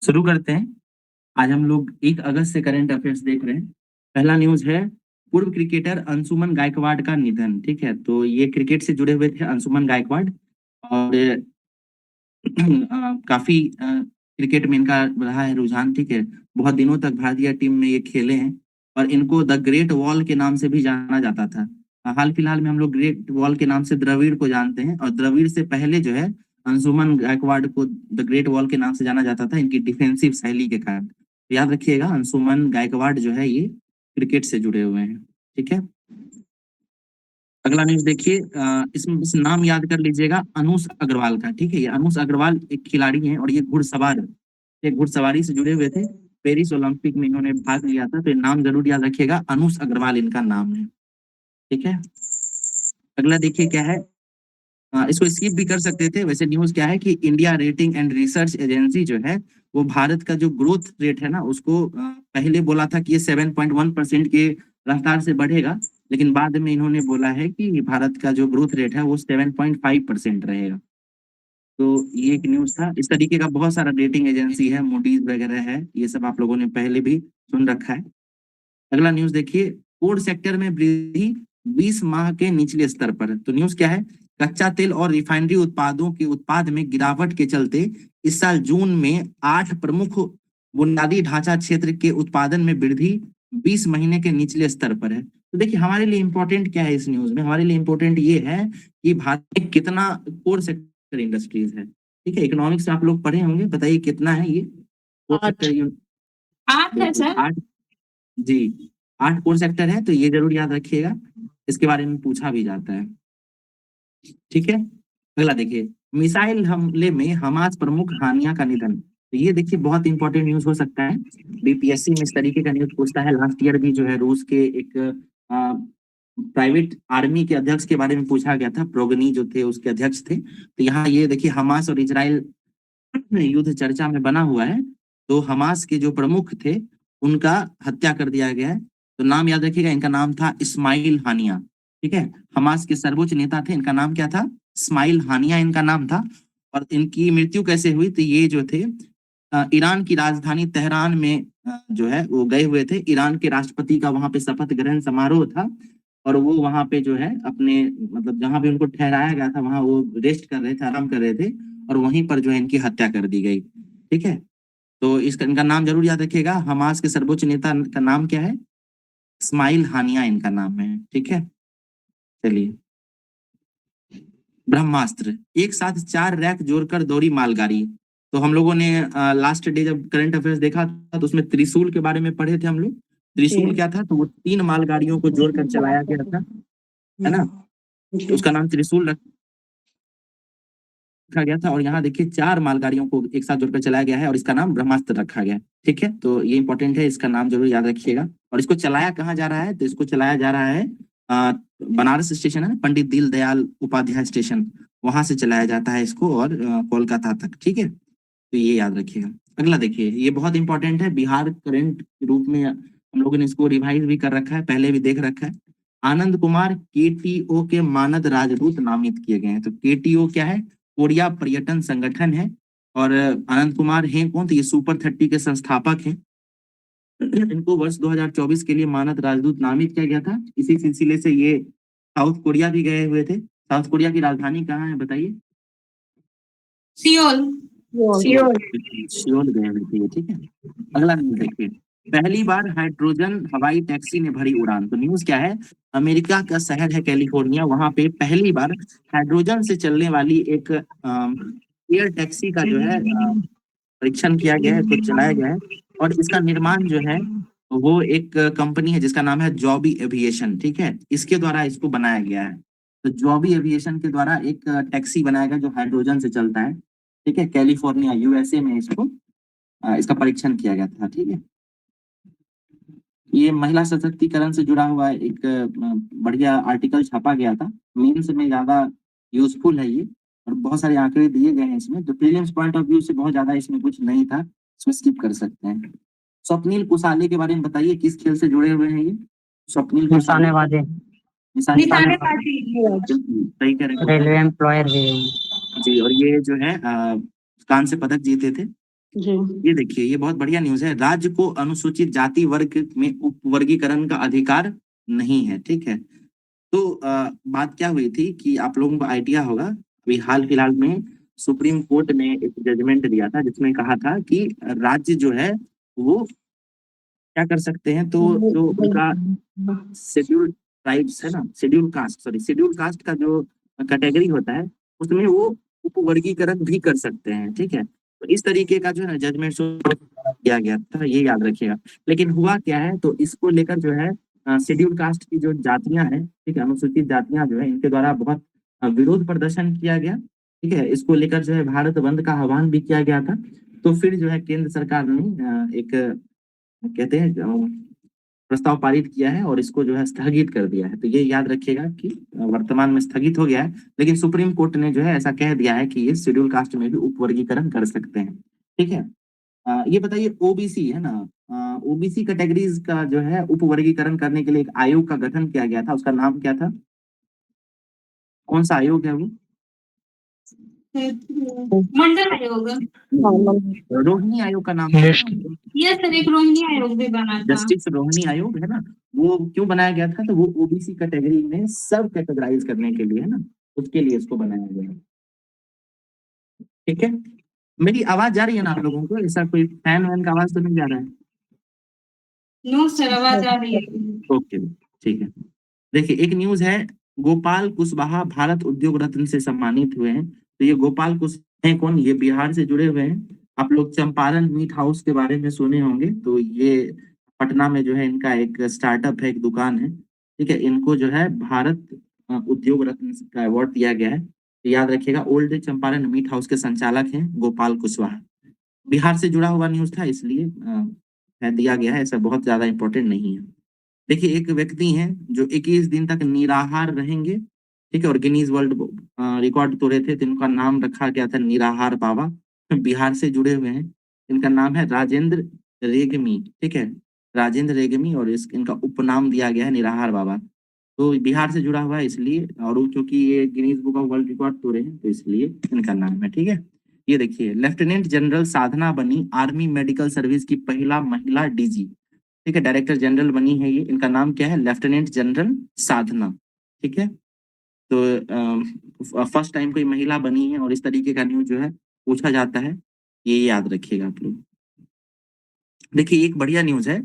शुरू करते हैं। आज हम लोग 1 अगस्त से करंट अफेयर्स देख रहे हैं। पहला न्यूज़ है पूर्व क्रिकेटर अंशुमन गायकवाड़ का निधन। ठीक है, तो ये क्रिकेट से जुड़े हुए थे अंशुमन गायकवाड़ और काफ़ी क्रिकेट में इनका रहा है रुझान। ठीक है, बहुत दिनों तक भारतीय टीम में ये खेले हैं और इनको द ग्रेट वॉल के नाम से भी जाना जाता था। हाल-फिलहाल में हम लोग ग्रेट वॉल के नाम से द्रविड़ को जानते हैं और द्रविड़ से पहले जो है अंशुमन गायकवाड़ को द ग्रेट वॉल के नाम से जाना जाता था इनकी डिफेंसिव शैली के कारण। तो याद रखिएगा अंशुमन गायकवाड़ जो है ये क्रिकेट से जुड़े हुए हैं। ठीक है? अगला न्यूज़ देखिए, इसमें बस नाम याद कर लीजिएगा अनुष अग्रवाल का। ठीक है, ये अनुष अग्रवाल एक खिलाड़ी हैं और ये घुड़सवार है। ये घुड़सवारी से जुड़े हुए थे। पेरिस ओलंपिक में इन्होंने भाग लिया था, तो ये नाम ज़रूर याद रखिएगा, अनुष अग्रवाल इनका नाम है। ठीक है? अगला देखिए क्या है, इसको स्किप भी कर सकते थे। वैसे न्यूज़ क्या है कि India rating and research agency जो है, वो भारत का जो ग्रोथ रेट है ना, उसको पहले बोला था कि ये 7.1% के रफ्तार से बढ़ेगा, लेकिन बाद में इन्होंने बोला है कि भारत का जो ग्रोथ रेट है, वो 7.5% रहेगा। तो ये एक न्यूज़ था। इस तरीके का बहुत सारा रेटिंग एजेंसी है, मूडीज़ वगैरह है, ये सब आप लोगों ने पहले भी सुन रखा है। अगला न्यूज़ देखिए, कोल सेक्टर में वृद्धि 20 माह के निचले स्तर पर। तो न्यूज़ क्या है? कच्चा तेल और रिफाइनरी उत्पादों के उत्पाद में गिरावट के चलते इस साल जून में 8 प्रमुख बुनियादी ढांचा क्षेत्र के उत्पादन में वृद्धि 20 महीने के निचले स्तर पर है। तो देखिए हमारे लिए इम्पोर्टेंट क्या है इस न्यूज़ में? हमारे लिए इम्पोर्टेंट ये है कि भारत में कितना कोर सेक्टर इंडस्ट्रीज़ है। ठीक है? इकोनॉमिक्स आप लोग पढ़े होंगे, बताइए कितना है ये? कोर 8 सेक्टर 8 है सर। 8 जी, 8 कोर सेक्टर है, तो ये ज़रूर याद रखिएगा। इसके बारे में पूछा भी जाता है। ठीक है? अगला देखिए, मिसाइल हमले में हमास प्रमुख हानिया का निधन। तो ये देखिए बहुत इंपॉर्टेंट न्यूज़ हो सकता है। बीपीएससी में इस तरीके का न्यूज़ पूछता है। लास्ट ईयर भी जो है रूस के एक प्राइवेट आर्मी के अध्यक्ष के बारे में पूछा गया था। प्रोगनी जो थे उसके अध्यक्ष थे। तो यहाँ ये देखिए हमास और इज़राइल युद्ध चर्चा में बना हुआ है। तो हमास के जो प्रमुख थे, उनका हत्या कर दिया गया है। तो नाम याद रखिएगा, इनका नाम था इस्माइल हानिया। ठीक है? हमास के सर्वोच्च नेता थे, इनका नाम क्या था? इस्माइल हानिया इनका नाम था। और इनकी मृत्यु कैसे हुई? तो ये जो थे ईरान की राजधानी तेहरान में जो है वो गए हुए थे। ईरान के राष्ट्रपति का वहाँ पे शपथ ग्रहण समारोह था और वो वहाँ पे जो है अपने मतलब जहाँ भी उनको ठहराया गया था, वहाँ वो रेस्ट कर रहे थे, आराम कर रहे थे और वहीं पर जो है इनकी हत्या कर दी गई। ठीक है? तो इसका इनका नाम ज़रूर याद रखिएगा। हमास के सर्वोच्च नेता का नाम क्या है? इस्माइल हानिया इनका नाम है। ठीक है? चलिए। ब्रह्मास्त्र, एक साथ 4 रैक जोड़कर दौड़ी मालगाड़ी। तो हम लोगों ने लास्ट डे जब करंट अफेयर्स देखा था, तो उसमें त्रिशूल के बारे में पढ़े थे हम लोग। त्रिशूल क्या था? तो वो 3 मालगाड़ियों को जोड़कर चलाया गया था, है ना? तो उसका नाम त्रिशूल रखा गया था और यहाँ देखिए 4 मालगाड़ियों को एक साथ जोड़कर चलाया गया है और इसका नाम ब्रह्मास्त्र रखा गया है। ठीक है? तो ये इंपॉर्टेंट है, इसका नाम ज़रूर याद रखिएगा। और इसको चलाया कहाँ जा रहा है? तो इसको चलाया जा रहा है बनारस स्टेशन है ना, पंडित दीनदयाल उपाध्याय स्टेशन, वहाँ से चलाया जाता है इसको और कोलकाता तक। ठीक है? तो ये याद रखिएगा। अगला देखिए, ये बहुत इंपॉर्टेंट है, बिहार करंट के रूप में हम लोगों ने इसको रिवाइज़ भी कर रखा है, पहले भी देख रखा है। आनंद कुमार केटीओ के मानद राजदूत नामित किए गए हैं। तो केटीओ क्या है? कोरिया पर्यटन संगठन है और आनंद कुमार हैं कौन? तो ये सुपर 30 के संस्थापक हैं। इनको वर्ष 2024 के लिए मानद राजदूत नामित किया गया था। इसी सिलसिले से ये साउथ कोरिया भी गए हुए थे। साउथ कोरिया की राजधानी कहाँ है बताइए? सियोल। सियोल गए हुए थे ये। ठीक है? अगला न्यूज़ देखिए, पहली बार हाइड्रोजन हवाई टैक्सी ने भरी उड़ान। तो न्यूज़ क्या है? अमेरिका का शहर है कैलिफोर्निया, वहाँ पे पहली बार हाइड्रोजन से चलने वाली एक एयर टैक्सी का जो है परीक्षण किया गया है, इसको चलाया गया है और इसका निर्माण जो है वो एक कंपनी है जिसका नाम है जॉबी एविएशन। ठीक है? इसके द्वारा इसको बनाया गया है। तो जॉबी एविएशन के द्वारा एक टैक्सी बनाया गया जो हाइड्रोजन से चलता है। ठीक है? कैलिफोर्निया यूएसए में इसको इसका परीक्षण किया गया था। ठीक है? ये महिला सशक्तिकरण से जुड़ा हुआ एक बढ़िया आर्टिकल छापा गया था। मेंस में ज़्यादा यूज़फुल है ये और बहुत सारे आंकड़े दिए गए हैं इसमें। तो प्रीलिम्स पॉइंट ऑफ व्यू से बहुत ज़्यादा इसमें कुछ नहीं था, इसमें स्किप कर सकते हैं। स्वप्निल कुसाले के बारे में बताइए, किस खेल से जुड़े हुए हैं ये? स्वप्निल कुसाले निशानेबाजी, निशानेबाजी। सही कह रहे हैं। रेलवे एम्प्लॉयर भी है। जी, और ये जो है कांस्य पदक जीते थे। जी। ये देखिए, ये बहुत बढ़िया न्यूज है। राज्य को अनुसूचित जाति वर्ग में उपवर्गीकरण का अधिकार नहीं है, ठीक है। तो बात क्या हुई थी कि आप लोगों को आइडिया होगा, अभी हाल फिलहाल में सुप्रीम कोर्ट ने एक जजमेंट दिया था जिसमें कहा था कि राज्य जो है वो क्या कर सकते हैं, तो जो उनका शेड्यूल ट्राइब्स है ना, शेड्यूल कास्ट का जो कैटेगरी होता है उसमें वो उपवर्गीकरण भी कर सकते हैं, ठीक है। तो इस तरीके का जो है ना जजमेंट किया गया था, ये याद रखिएगा। लेकिन हुआ क्या है, तो इसको लेकर जो है शेड्यूल कास्ट की जो जातियां हैं, ठीक है, अनुसूचित जातियां जो है इनके द्वारा बहुत विरोध प्रदर्शन किया गया, ठीक है। इसको लेकर जो है भारत बंद का आह्वान भी किया गया था। तो फिर जो है केंद्र सरकार ने एक कहते हैं प्रस्ताव पारित किया है और इसको जो है स्थगित कर दिया है। तो ये याद रखिएगा कि वर्तमान में स्थगित हो गया है, लेकिन सुप्रीम कोर्ट ने जो है ऐसा कह दिया है कि ये शेड्यूल कास्ट में भी उपवर्गीकरण कर सकते हैं, ठीक है। ये बताइए, ओबीसी है ना, ओबीसी कैटेगरीज का जो है उपवर्गीकरण करने के लिए एक आयोग का गठन किया गया था, उसका नाम क्या था? कौन सा आयोग है वो? मंडल आयोग। रोहिणी आयोग का नाम यस सर, एक रोहिणी आयोग भी बना था। जस्टिस रोहिणी आयोग है ना, वो क्यों बनाया गया था? तो वो ओबीसी कैटेगरी में सब कैटेगराइज करने के लिए है ना, उसके लिए इसको बनाया गया है, ठीक है। मेरी आवाज जा रही है ना आप लोगों को? ऐसा कोई फैन वैन का आवाज तो नहीं जा रहा है? नो सर, आवाज आ रही है। ओके, ठीक है। देखिए, एक न्यूज है, गोपाल कुशवाहा भारत उद्योग रत्न से सम्मानित हुए हैं। तो ये गोपाल कुशवाहा हैं कौन? ये बिहार से जुड़े हुए हैं। आप लोग चंपारण मीट हाउस के बारे में सुने होंगे, तो ये पटना में जो है इनका एक स्टार्टअप है, एक दुकान है, ठीक है। इनको जो है भारत उद्योग रत्न का अवार्ड दिया गया है। तो याद रखिएगा, ओल्ड चंपारण मीट हाउस के संचालक हैं गोपाल कुशवाहा। बिहार से जुड़ा हुआ न्यूज था, इसलिए दिया गया है, ऐसा बहुत ज्यादा इंपॉर्टेंट नहीं है। देखिए, एक व्यक्ति हैं जो 21 दिन तक निराहार रहेंगे, ठीक है, और गिनीज वर्ल्ड रिकॉर्ड तोड़े थे, तो इनका नाम रखा गया था निराहार बाबा। बिहार से जुड़े हुए हैं, इनका नाम है राजेंद्र रेगमी, ठीक है, राजेंद्र रेगमी, और इनका उपनाम दिया गया है निराहार बाबा। तो बिहार से जुड़ा हुआ है इसलिए, और वो क्योंकि ये Guinness book of world record तोड़े हैं, तो इसलिए इनका नाम है, ठीक है। ये देखिए, लेफ्टिनेंट जनरल साधना बनी आर्मी मेडिकल सर्विस की पहला महिला डीजी, ठीक है, डायरेक्टर जनरल बनी है ये। इनका नाम क्या है? लेफ्टिनेंट जनरल साधना, ठीक है। तो फर्स्ट टाइम कोई महिला बनी है और इस तरीके का न्यूज जो है पूछा जाता है, ये याद रखिएगा आप लोग। देखिए, एक बढ़िया न्यूज है,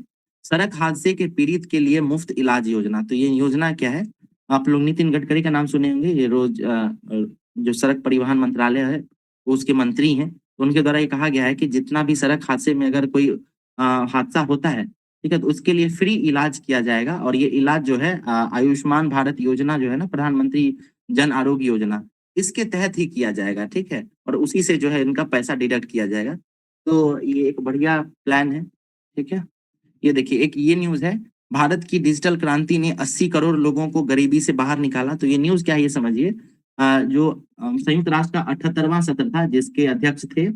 सड़क हादसे के पीड़ित के लिए मुफ्त इलाज योजना। तो ये योजना क्या है? आप लोग नितिन गडकरी का नाम सुने होंगे, ये रोज जो सड़क परिवहन मंत्रालय है वो उसके मंत्री हैं। तो उनके द्वारा ये कहा गया है कि जितना भी सड़क हादसे में अगर कोई हादसा होता है, ठीक है, तो उसके लिए फ्री इलाज किया जाएगा। और ये इलाज जो है आयुष्मान भारत योजना जो है ना, प्रधानमंत्री जन आरोग्य योजना, इसके तहत ही किया जाएगा, ठीक है। और उसी से जो है इनका पैसा डिडक्ट किया जाएगा। तो ये एक बढ़िया प्लान है, ठीक है। ये देखिए, एक ये न्यूज है, भारत की डिजिटल क्रांति ने 80 करोड़ लोगों को गरीबी से बाहर निकाला। तो ये न्यूज क्या है ये समझिए। जो संयुक्त राष्ट्र का 78वां सत्र था, जिसके अध्यक्ष थे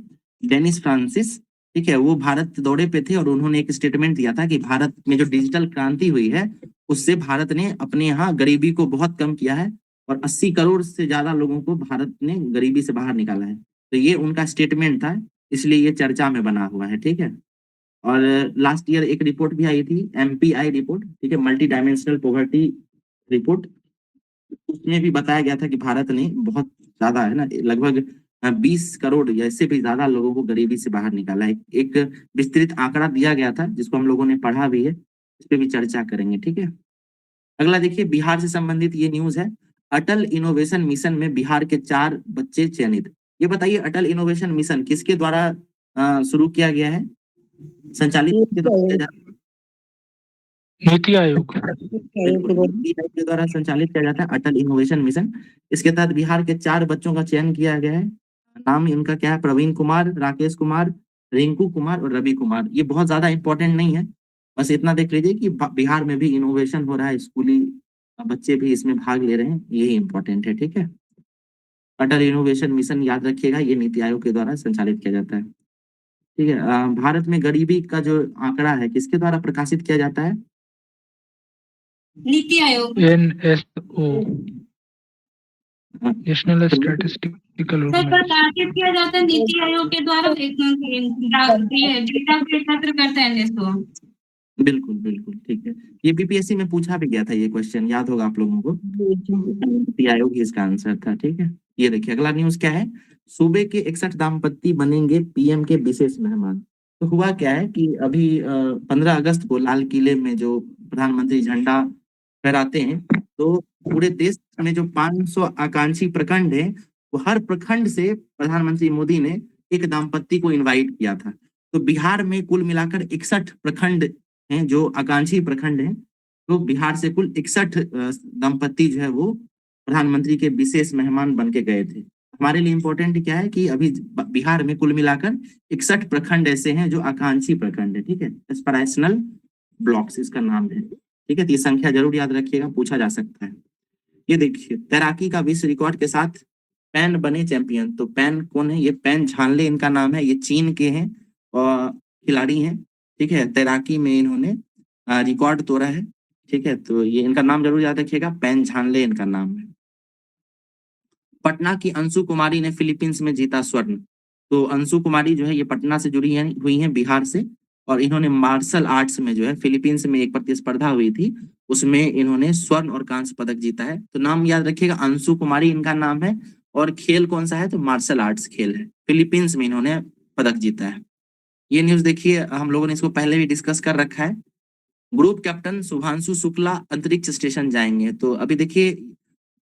डेनिस फ्रांसिस, ठीक है, वो भारत दौरे पे थे और उन्होंने एक स्टेटमेंट दिया था कि भारत में जो डिजिटल क्रांति हुई है उससे भारत ने अपने यहाँ गरीबी को बहुत कम किया है और 80 करोड़ से ज्यादा लोगों को भारत ने गरीबी से बाहर निकाला है। तो ये उनका स्टेटमेंट था, इसलिए ये चर्चा में बना हुआ है, ठीक है। और लास्ट ईयर एक रिपोर्ट भी आई थी, एमपीआई रिपोर्ट, ठीक है, मल्टी डायमेंशनल पॉवर्टी रिपोर्ट। उसमें भी बताया गया था कि भारत ने बहुत ज्यादा है ना, लगभग 20 करोड़ या इससे भी ज्यादा लोगों को गरीबी से बाहर निकाला है। एक विस्तृत आंकड़ा दिया गया था जिसको हम लोगों ने पढ़ा भी है, इस पे भी चर्चा करेंगे, ठीक है। अगला देखिए, बिहार से संबंधित ये न्यूज है, अटल इनोवेशन मिशन में बिहार के 4 बच्चे चयनित। ये बताइए, अटल इनोवेशन मिशन किसके द्वारा शुरू किया गया है, संचालित किसके द्वारा किया जाता है? नीति आयोग। बिल्कुल, नीति आयोग के द्वारा संचालित किया जाता है अटल इनोवेशन मिशन। इसके तहत बिहार के 4 बच्चों का चयन किया गया है। नाम इनका क्या है? प्रवीण कुमार, राकेश कुमार, रिंकू कुमार और रवि कुमार। ये बहुत ज्यादा इंपॉर्टेंट नहीं है, बस इतना देख लीजिए कि बिहार में भी इनोवेशन हो रहा है, स्कूली बच्चे भी इसमें भाग ले रहे हैं, यही इंपॉर्टेंट है, ठीक है। अटल इनोवेशन मिशन याद रखिएगा, ये नीति आयोग के द्वारा संचालित किया जाता है, ठीक है। भारत में गरीबी का जो आंकड़ा है किसके द्वारा प्रकाशित किया जाता है? NITI Aayog. NSO। National statistical sir organisation. प्रकाशित किया जाता है नीति आयोग के द्वारा डेटा को एकत्र करता है एनएसओ। बिल्कुल बिल्कुल ठीक है। ये बीपीएससी में पूछा भी गया था, ये क्वेश्चन याद होगा आप लोगों को। नीति आयोग ही इसका आंसर था। ठीक है, ये देखिए अगला न्यूज क्या है। सूबे के 61 दाम्पत्य बनेंगे पीएम के विशेष मेहमान। तो हुआ क्या है कि अभी 15 अगस्त को लाल किले में जो प्रधानमंत्री झंडा फहराते हैं, तो पूरे देश में जो 500 आकांक्षी प्रखंड है, वो हर प्रखंड से प्रधानमंत्री मोदी ने एक दाम्पत्य को इनवाइट किया था। तो बिहार में कुल मिलाकर 61 प्रखंड हैं जो आकांक्षी प्रखंड हैं। तो बिहार से कुल 61 दंपत्ति जो है वो प्रधानमंत्री के विशेष मेहमान बन के गए थे। हमारे लिए इम्पोर्टेंट क्या है कि अभी बिहार में कुल मिलाकर 61 प्रखंड ऐसे हैं जो आकांक्षी प्रखंड है। ठीक है, एस्पिरेशनल ब्लॉक्स इसका नाम है। ठीक है, तो ये संख्या जरूर याद रखिएगा, पूछा जा सकता है। ये देखिए तैराकी का विश्व रिकॉर्ड के साथ पैन बने चैंपियन। तो पैन कौन है? ये पैन झानले इनका नाम है। ये चीन के हैं और खिलाड़ी हैं। ठीक है, तैराकी में इन्होंने रिकॉर्ड तोड़ा है। ठीक है, तो ये इनका नाम जरूर याद रखिएगा, पैन झानले इनका नाम है। पटना की अंशु कुमारी ने फिलीपींस में जीता स्वर्ण। तो अंशु कुमारी जो है ये पटना से जुड़ी हुई हैं बिहार से, और इन्होंने मार्शल आर्ट्स में जो है फिलीपींस में एक प्रतिस्पर्धा हुई थी, उसमें इन्होंने स्वर्ण और कांस्य पदक जीता है। तो नाम याद रखिएगा, अंशु कुमारी इनका नाम है, और खेल कौन सा है? तो मार्शल आर्ट्स खेल है। फिलीपींस में इन्होंने पदक जीता है। ये न्यूज देखिए, हम लोगों ने इसको पहले भी डिस्कस कर रखा है। ग्रुप कैप्टन शुभांशु शुक्ला अंतरिक्ष स्टेशन जाएंगे। तो अभी देखिए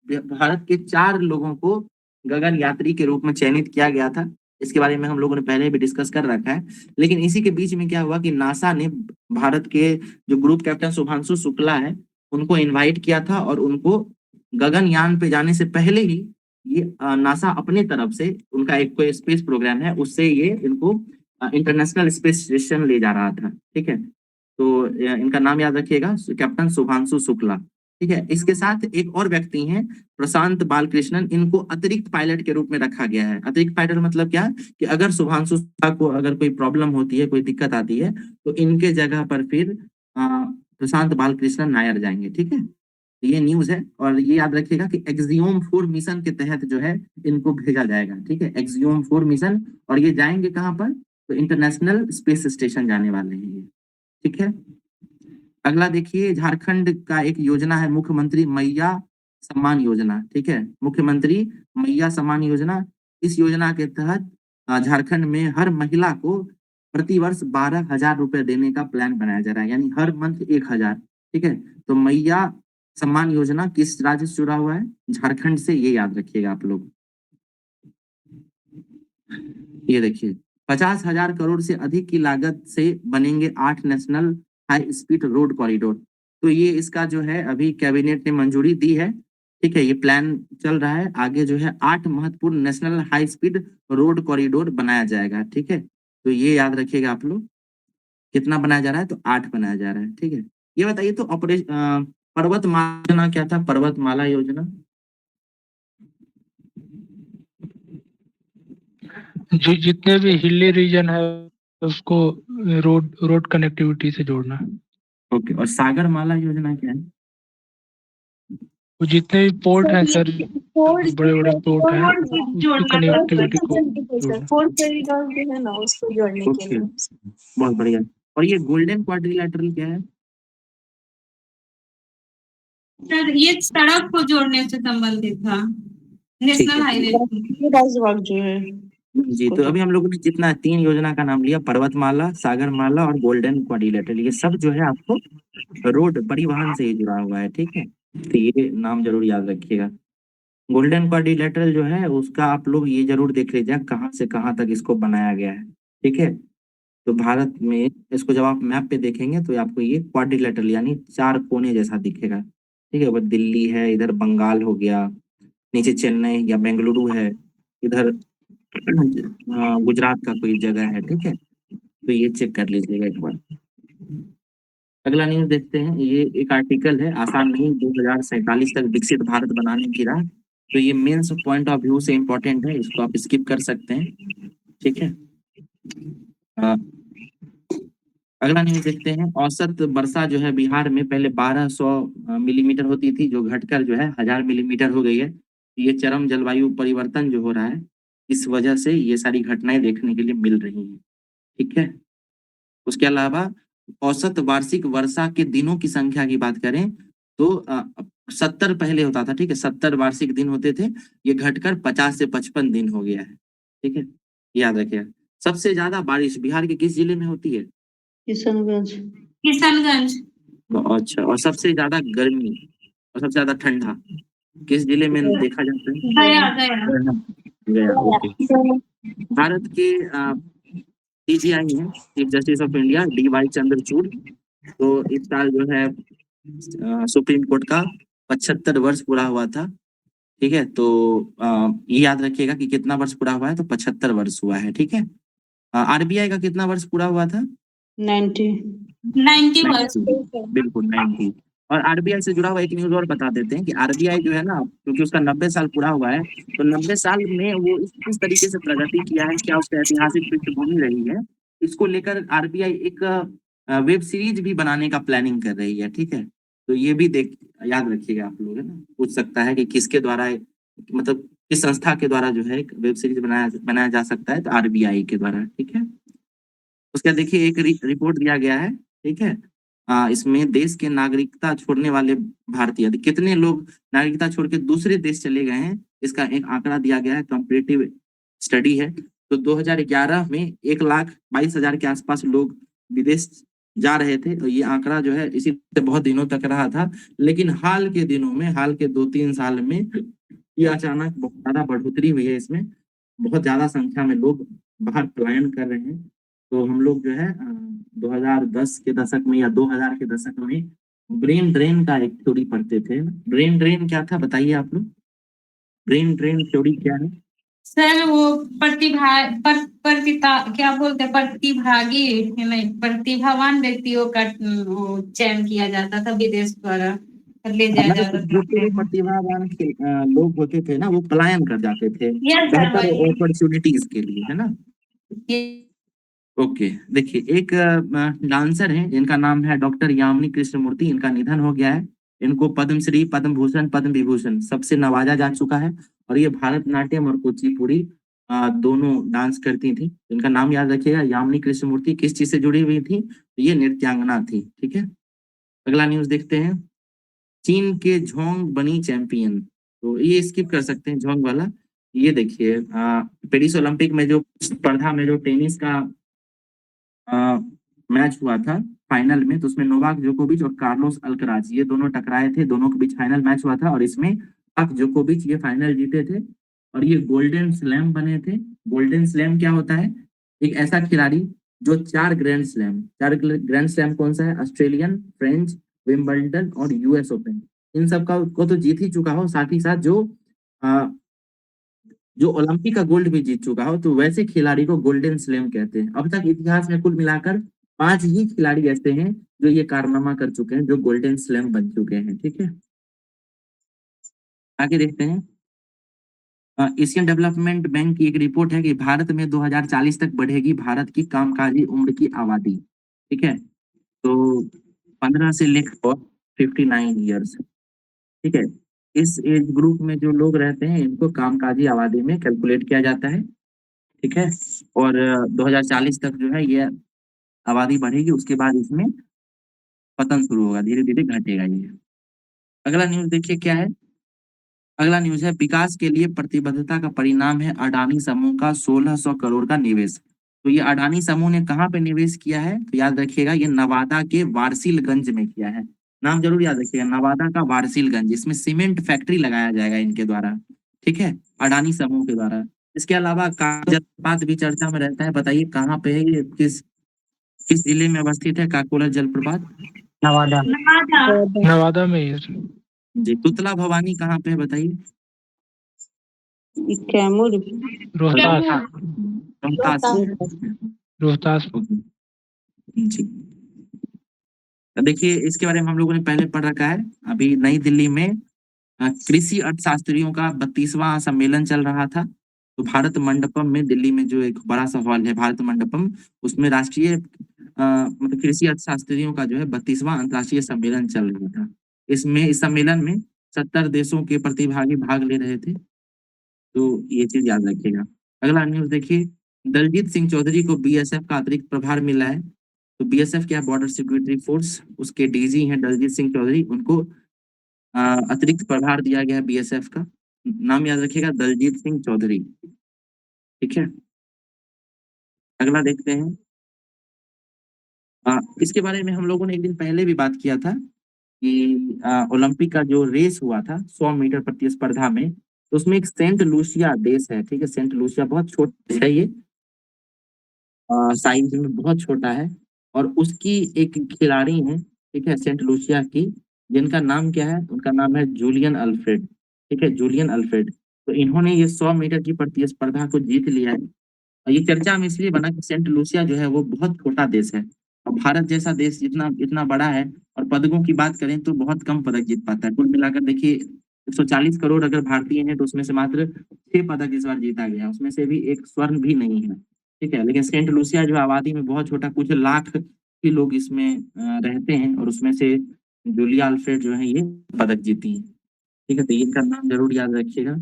भारत के 4 लोगों को गगन यात्री के रूप में चयनित किया गया था। इसके बारे में हम लोगों ने पहले भी डिस्कस कर रखा है। लेकिन इसी के बीच में क्या हुआ कि नासा ने भारत के जो ग्रुप कैप्टन शुभांशु शुक्ला है उनको इनवाइट किया था, और उनको गगनयान पे जाने से पहले ही ये नासा अपने तरफ से उनका एक कोई स्पेस प्रोग्राम है, उससे ये इनको इंटरनेशनल स्पेस स्टेशन ले जा रहा था। ठीक है, तो इनका नाम याद रखिएगा, कैप्टन शुभांशु शुक्ला। ठीक है, इसके साथ एक और व्यक्ति हैं प्रशांत बालकृष्णन। इनको अतिरिक्त पायलट के रूप में रखा गया है। अतिरिक्त पायलट मतलब क्या कि अगर शुभांशु शुक्ला को अगर कोई प्रॉब्लम होती है, कोई दिक्कत आती है, तो इनके जगह पर फिर प्रशांत बालकृष्णन नायर जाएंगे। ठीक है, तो ये न्यूज है, और ये याद रखिएगा कि एक्सियोम 4 मिशन के तहत जो है इनको भेजा जाएगा। ठीक है, एक्सियोम 4 मिशन, और ये जाएंगे कहाँ पर? तो इंटरनेशनल स्पेस स्टेशन जाने वाले हैं ये। ठीक है, अगला देखिए झारखंड का एक योजना है मुख्यमंत्री मैया सम्मान योजना। ठीक है, मुख्यमंत्री मैया सम्मान योजना। इस योजना के तहत झारखंड में हर महिला को प्रतिवर्ष 12,000 रुपए देने का प्लान बनाया जा रहा है, यानी हर मंथ 1,000। ठीक है, तो मैया सम्मान योजना किस राज्य से जुड़ा हुआ है? झारखंड से, ये याद रखिएगा आप लोग। ये देखिए 50,000 करोड़ से अधिक की लागत से बनेंगे 8 national high speed road corridor. तो ये इसका जो है अभी कैबिनेट ने मंजूरी दी है। ठीक है, ये प्लान चल रहा है। आगे जो है 8 महत्वपूर्ण national high speed road corridor बनाया जाएगा। ठीक है, तो ये याद रखिएगा आप लोग, कितना बनाया जा रहा है? तो 8 बनाया जा रहा है। ठीक है, ये बताइए तो पर्वतमाला योजना क्या था? पर्वतमाला योजना जो जितने भी हिली रीजन है उसको रोड कनेक्टिविटी से जोड़ना। ओके, और सागरमाला योजना क्या है? वो जितने भी पोर्ट हैं सर, बड़े बड़े पोर्ट हैं, उसकी कनेक्टिविटी को जोड़ना। ओके, बहुत बढ़िया। और ये गोल्डन क्वाड्रिलेटरल क्या है? सर ये सड़क को जोड़ने से संबंधित था, नेशनल हाईवे जो है। जी, तो अभी हम लोगों ने जितना 3 योजना का नाम लिया, पर्वतमाला, सागरमाला और गोल्डन क्वाड्रिलेटरल, ये सब जो है आपको रोड परिवहन से ही जुड़ा हुआ है। ठीक है, तो ये नाम जरूर याद रखिएगा। गोल्डन क्वाड्रिलेटरल जो है उसका आप लोग ये जरूर देख लीजिएगा कहाँ से कहाँ तक इसको बनाया गया है। ठीक है, तो भारत में इसको जब आप मैप पे देखेंगे तो आपको ये क्वाड्रिलेटरल यानी 4 कोने जैसा दिखेगा। ठीक है, वो दिल्ली है, इधर बंगाल हो गया, नीचे चेन्नई या बेंगलुरु है, इधर गुजरात का कोई जगह है। ठीक है, तो ये चेक कर लीजिएगा एक बार। अगला न्यूज देखते हैं। ये एक आर्टिकल है, आसान नहीं 2047 तक विकसित भारत बनाने की राह। तो ये मेंस पॉइंट ऑफ व्यू से इम्पोर्टेंट है, इसको आप स्किप कर सकते हैं। ठीक है, अगला न्यूज देखते हैं। औसत वर्षा जो है बिहार में पहले 1200 मिलीमीटर होती थी, जो घटकर जो है 1000 मिलीमीटर हो गई है। ये चरम जलवायु परिवर्तन जो हो रहा है, इस वजह से ये सारी घटनाएँ देखने के लिए मिल रही हैं, ठीक है? उसके अलावा औसत वार्षिक वर्षा के दिनों की संख्या की बात करें तो 70 पहले होता था, ठीक है? 70 वार्षिक दिन होते थे, ये घटकर 50 से 55 दिन हो गया है, ठीक है? याद रखिएगा। सबसे ज़्यादा बारिश बिहार के किस जिले में होती है? किशनगंज। किशनगंज। अच्छा, और सबसे ज़्यादा गर्मी और सबसे ज़्यादा ठंडा किस जिले में देखा जाता है? गया। गया, ओके। भारत के सीजीआई हैं, chief justice of India D.Y.. Chandrachud, तो इस साल जो है सुप्रीम कोर्ट का 75 वर्ष पूरा हुआ था, ठीक है? तो ये याद रखिएगा कि कितना वर्ष पूरा हुआ है, तो 75 वर्ष हुआ है, ठीक है? आरबीआई का कितना वर्ष पूरा हुआ था? 90। 90 वर्ष। बिल्कुल 90। और आरबीआई से जुड़ा हुआ एक न्यूज़ और बता देते हैं कि आरबीआई जो है ना, क्योंकि उसका 90 साल पूरा हुआ है, तो 90 साल में वो किस तरीके से प्रगति किया है, क्या उसका ऐतिहासिक पृष्ठभूमि रही है, इसको लेकर आरबीआई एक वेब सीरीज भी बनाने का प्लानिंग कर रही है, ठीक है? तो ये भी याद रखिएगा आप लोग, है ना? पूछ सकता है कि किसके द्वारा मतलब किस संस्था के द्वारा जो है एक वेब सीरीज बनाया जा सकता है, तो आरबीआई के द्वारा, ठीक है? उसके बाद देखिए एक रिपोर्ट दिया गया है, ठीक है? इसमें देश के नागरिकता छोड़ने वाले भारतीय कितने लोग नागरिकता छोड़ के दूसरे देश चले गए हैं, इसका एक आंकड़ा दिया गया है, कंपैरेटिव स्टडी है। तो 2011 में 1,22,000 के आसपास लोग विदेश जा रहे थे, और ये आंकड़ा जो है इसी से बहुत दिनों तक रहा था, लेकिन हाल के दिनों में, हाल के 2-3 साल में ये अचानक बहुत ज़्यादा बढ़ोतरी हुई है इसमें, बहुत ज़्यादा संख्या में लोग बाहर पलायन कर रहे हैं। तो हम लोग जो है 2010 के दशक में या 2000 के दशक में ब्रेन ड्रेन का एक थ्योरी पढ़ते थे। ब्रेन ड्रेन क्या था बताइए आप लोग? ब्रेन ड्रेन थ्योरी क्या है? सर वो क्या बोलते हैं, प्रतिभागी नहीं, प्रतिभावान व्यक्तियों का वो चयन किया जाता था विदेश द्वारा, ले जाया जाता जो था। प्रतिभावान लोग होते थे ना, वो पलायन कर जाते थे Yes, sir, बेहतर वही। अपॉर्चुनिटीज के लिए, है ना? ओके, देखिए एक डांसर हैं जिनका नाम है डॉक्टर यामिनी कृष्णमूर्ति, इनका निधन हो गया है। इनको पद्मश्री, पद्म भूषण, पद्म विभूषण सबसे नवाजा जा चुका है, और ये भारतनाट्यम और कुचिपुड़ी दोनों डांस करती थी। इनका नाम याद रखिएगा, यामिनी कृष्णमूर्ति किस चीज से जुड़ी हुई थी? तो ये नृत्यांगना थी, ठीक है? अगला न्यूज देखते हैं। चीन के झोंग बनी चैंपियन, तो ये स्किप कर सकते हैं झोंग वाला। ये देखिए पेरिस ओलंपिक में जो स्पर्धा में जो टेनिस का मैच हुआ था फाइनल में, तो उसमें नोवाक जोकोविच और कार्लोस अल्कराज ये दोनों टकराए थे, दोनों के बीच फाइनल मैच हुआ था, और इसमें नोवाक जोकोविच ये फाइनल जीते थे, और ये गोल्डन स्लैम बने थे। गोल्डन स्लैम क्या होता है? एक ऐसा खिलाड़ी जो 4 ग्रैंड स्लैम कौन सा है? ऑस्ट्रेलियन, फ्रेंच, विंबलडन और यूएस ओपन, इन सब का को तो जीत ही चुका हो, साथ ही साथ जो ओलंपिक का गोल्ड भी जीत चुका हो, तो वैसे खिलाड़ी को गोल्डन स्लैम कहते हैं। अब तक इतिहास में कुल मिलाकर 5 ही खिलाड़ी ऐसे हैं जो ये कारनामा कर चुके हैं, जो गोल्डन स्लैम बन चुके हैं, ठीक है? आगे देखते हैं। एशियन डेवलपमेंट बैंक की एक रिपोर्ट है कि भारत में 2040 तक बढ़ेगी भारत की कामकाजी उम्र की आबादी, ठीक है? तो 15 से लेकर 59 ईयर्स, ठीक है? इस एज ग्रुप में जो लोग रहते हैं, इनको कामकाजी आबादी में कैलकुलेट किया जाता है, ठीक है? और 2040 तक जो है ये आबादी बढ़ेगी, उसके बाद इसमें पतन शुरू होगा, धीरे-धीरे घटेगा ये। अगला न्यूज़ देखिए क्या है? अगला न्यूज़ है विकास के लिए प्रतिबद्धता का परिणाम है अडानी समूह का 1600 करोड़ का निवेश। तो ये अडानी समूह ने कहाँ पे निवेश किया है? तो याद रखिएगा, ये नवादा के वारसिलगंज में किया है। नाम जरूर याद रखिएगा, नवादा का वारसिलगंज। इसमें सीमेंट फैक्ट्री लगाया जाएगा इनके द्वारा, ठीक है? अडानी समूह के द्वारा। इसके अलावा काकोला जलप्रपात भी चर्चा में रहता है, बताइए कहाँ पे है ये, किस जिले में अवस्थित है काकोला जलप्रपात? नवादा। नवादा में ही है। जी। तुतला भवानी कहाँ पे है बताइए? कैमूर। रोहतास। रोहतास। जी। तो देखिए इसके बारे में हम लोगों ने पहले पढ़ रखा है। अभी नई दिल्ली में कृषि अर्थशास्त्रियों का 32वां सम्मेलन चल रहा था। तो भारत मंडपम में, दिल्ली में जो एक बड़ा सा हॉल है भारत मंडपम, उसमें राष्ट्रीय मतलब कृषि अर्थशास्त्रियों का जो है 32वां अंतर्राष्ट्रीय सम्मेलन चल रहा था। इस सम्मेलन में 70 देशों के प्रतिभागी भाग ले रहे थे। तो ये चीज याद रखिएगा। अगला न्यूज देखिए, दलजीत सिंह चौधरी को बीएसएफ का अतिरिक्त प्रभार मिला है। तो बीएसएफ क्या, बॉर्डर सिक्योरिटी फोर्स, उसके डीजी हैं दलजीत सिंह चौधरी, उनको अतिरिक्त प्रभार दिया गया है बीएसएफ का। नाम याद रखिएगा, दलजीत सिंह चौधरी। ठीक है, अगला देखते हैं। इसके बारे में हम लोगों ने एक दिन पहले भी बात किया था कि ओलंपिक का जो रेस हुआ था 100 मीटर प्रतिस्पर्धा में, तो उसमें एक सेंट लूसिया देश है। ठीक है, सेंट लूसिया बहुत छोटा है, ये साइज में बहुत छोटा है, और उसकी एक खिलाड़ी है, ठीक है, सेंट लूसिया की, जिनका नाम क्या है, उनका नाम है जूलियन अल्फ्रेड। ठीक है, जूलियन अल्फ्रेड। तो इन्होंने ये 100 मीटर की प्रतिस्पर्धा को जीत लिया है। और ये चर्चा में इसलिए बना कि सेंट लूसिया जो है वो बहुत छोटा देश है। अब भारत जैसा देश जितना इतना बड़ा है, और पदकों की बात करें तो बहुत कम पदक जीत पाता है। कुल मिलाकर देखिए 140 करोड़ अगर भारतीय हैं, तो उसमें से मात्र 6 पदक इस बार जीता गया, उसमें से भी एक स्वर्ण भी नहीं है। ठीक है, लेकिन सेंट लूसिया जो आबादी में बहुत छोटा, कुछ लाख ही लोग इसमें रहते हैं, और उसमें से जूलिया अल्फ्रेड जो है ये पदक जीती है। ठीक है, तो इनका नाम जरूर याद रखिएगा।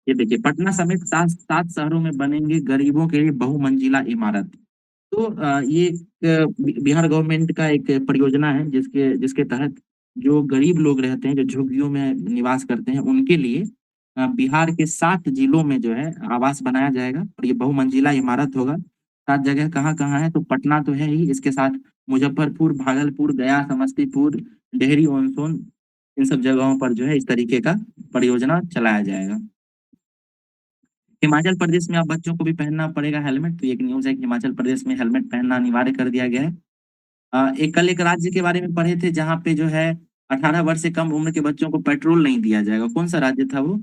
ये देखिए, पटना समेत 7 शहरों में बनेंगे गरीबों के लिए बहुमंजिला इमारत। तो ये एक बिहार गवर्नमेंट का एक परियोजना है, जिसके जिसके तहत जो गरीब लोग रहते हैं, जो झुग्गियों में निवास करते हैं, उनके लिए बिहार के 7 जिलों में जो है आवास बनाया जाएगा, और ये बहुमंजिला इमारत होगा। 7 जगह कहाँ-कहाँ है, तो पटना तो है ही, इसके साथ मुजफ्फरपुर, भागलपुर, गया, समस्तीपुर, डेहरी ऑन सोन, इन सब जगहों पर जो है इस तरीके का परियोजना चलाया जाएगा। हिमाचल प्रदेश में अब बच्चों को भी पहनना पड़ेगा हेलमेट। तो एक न्यूज़ है कि हिमाचल प्रदेश में हेलमेट पहनना अनिवार्य कर दिया गया है। कल एक राज्य के बारे में पढ़े थे, जहाँ पे जो है 18 वर्ष से कम उम्र के बच्चों को पेट्रोल नहीं दिया जाएगा। कौन सा राज्य था वो?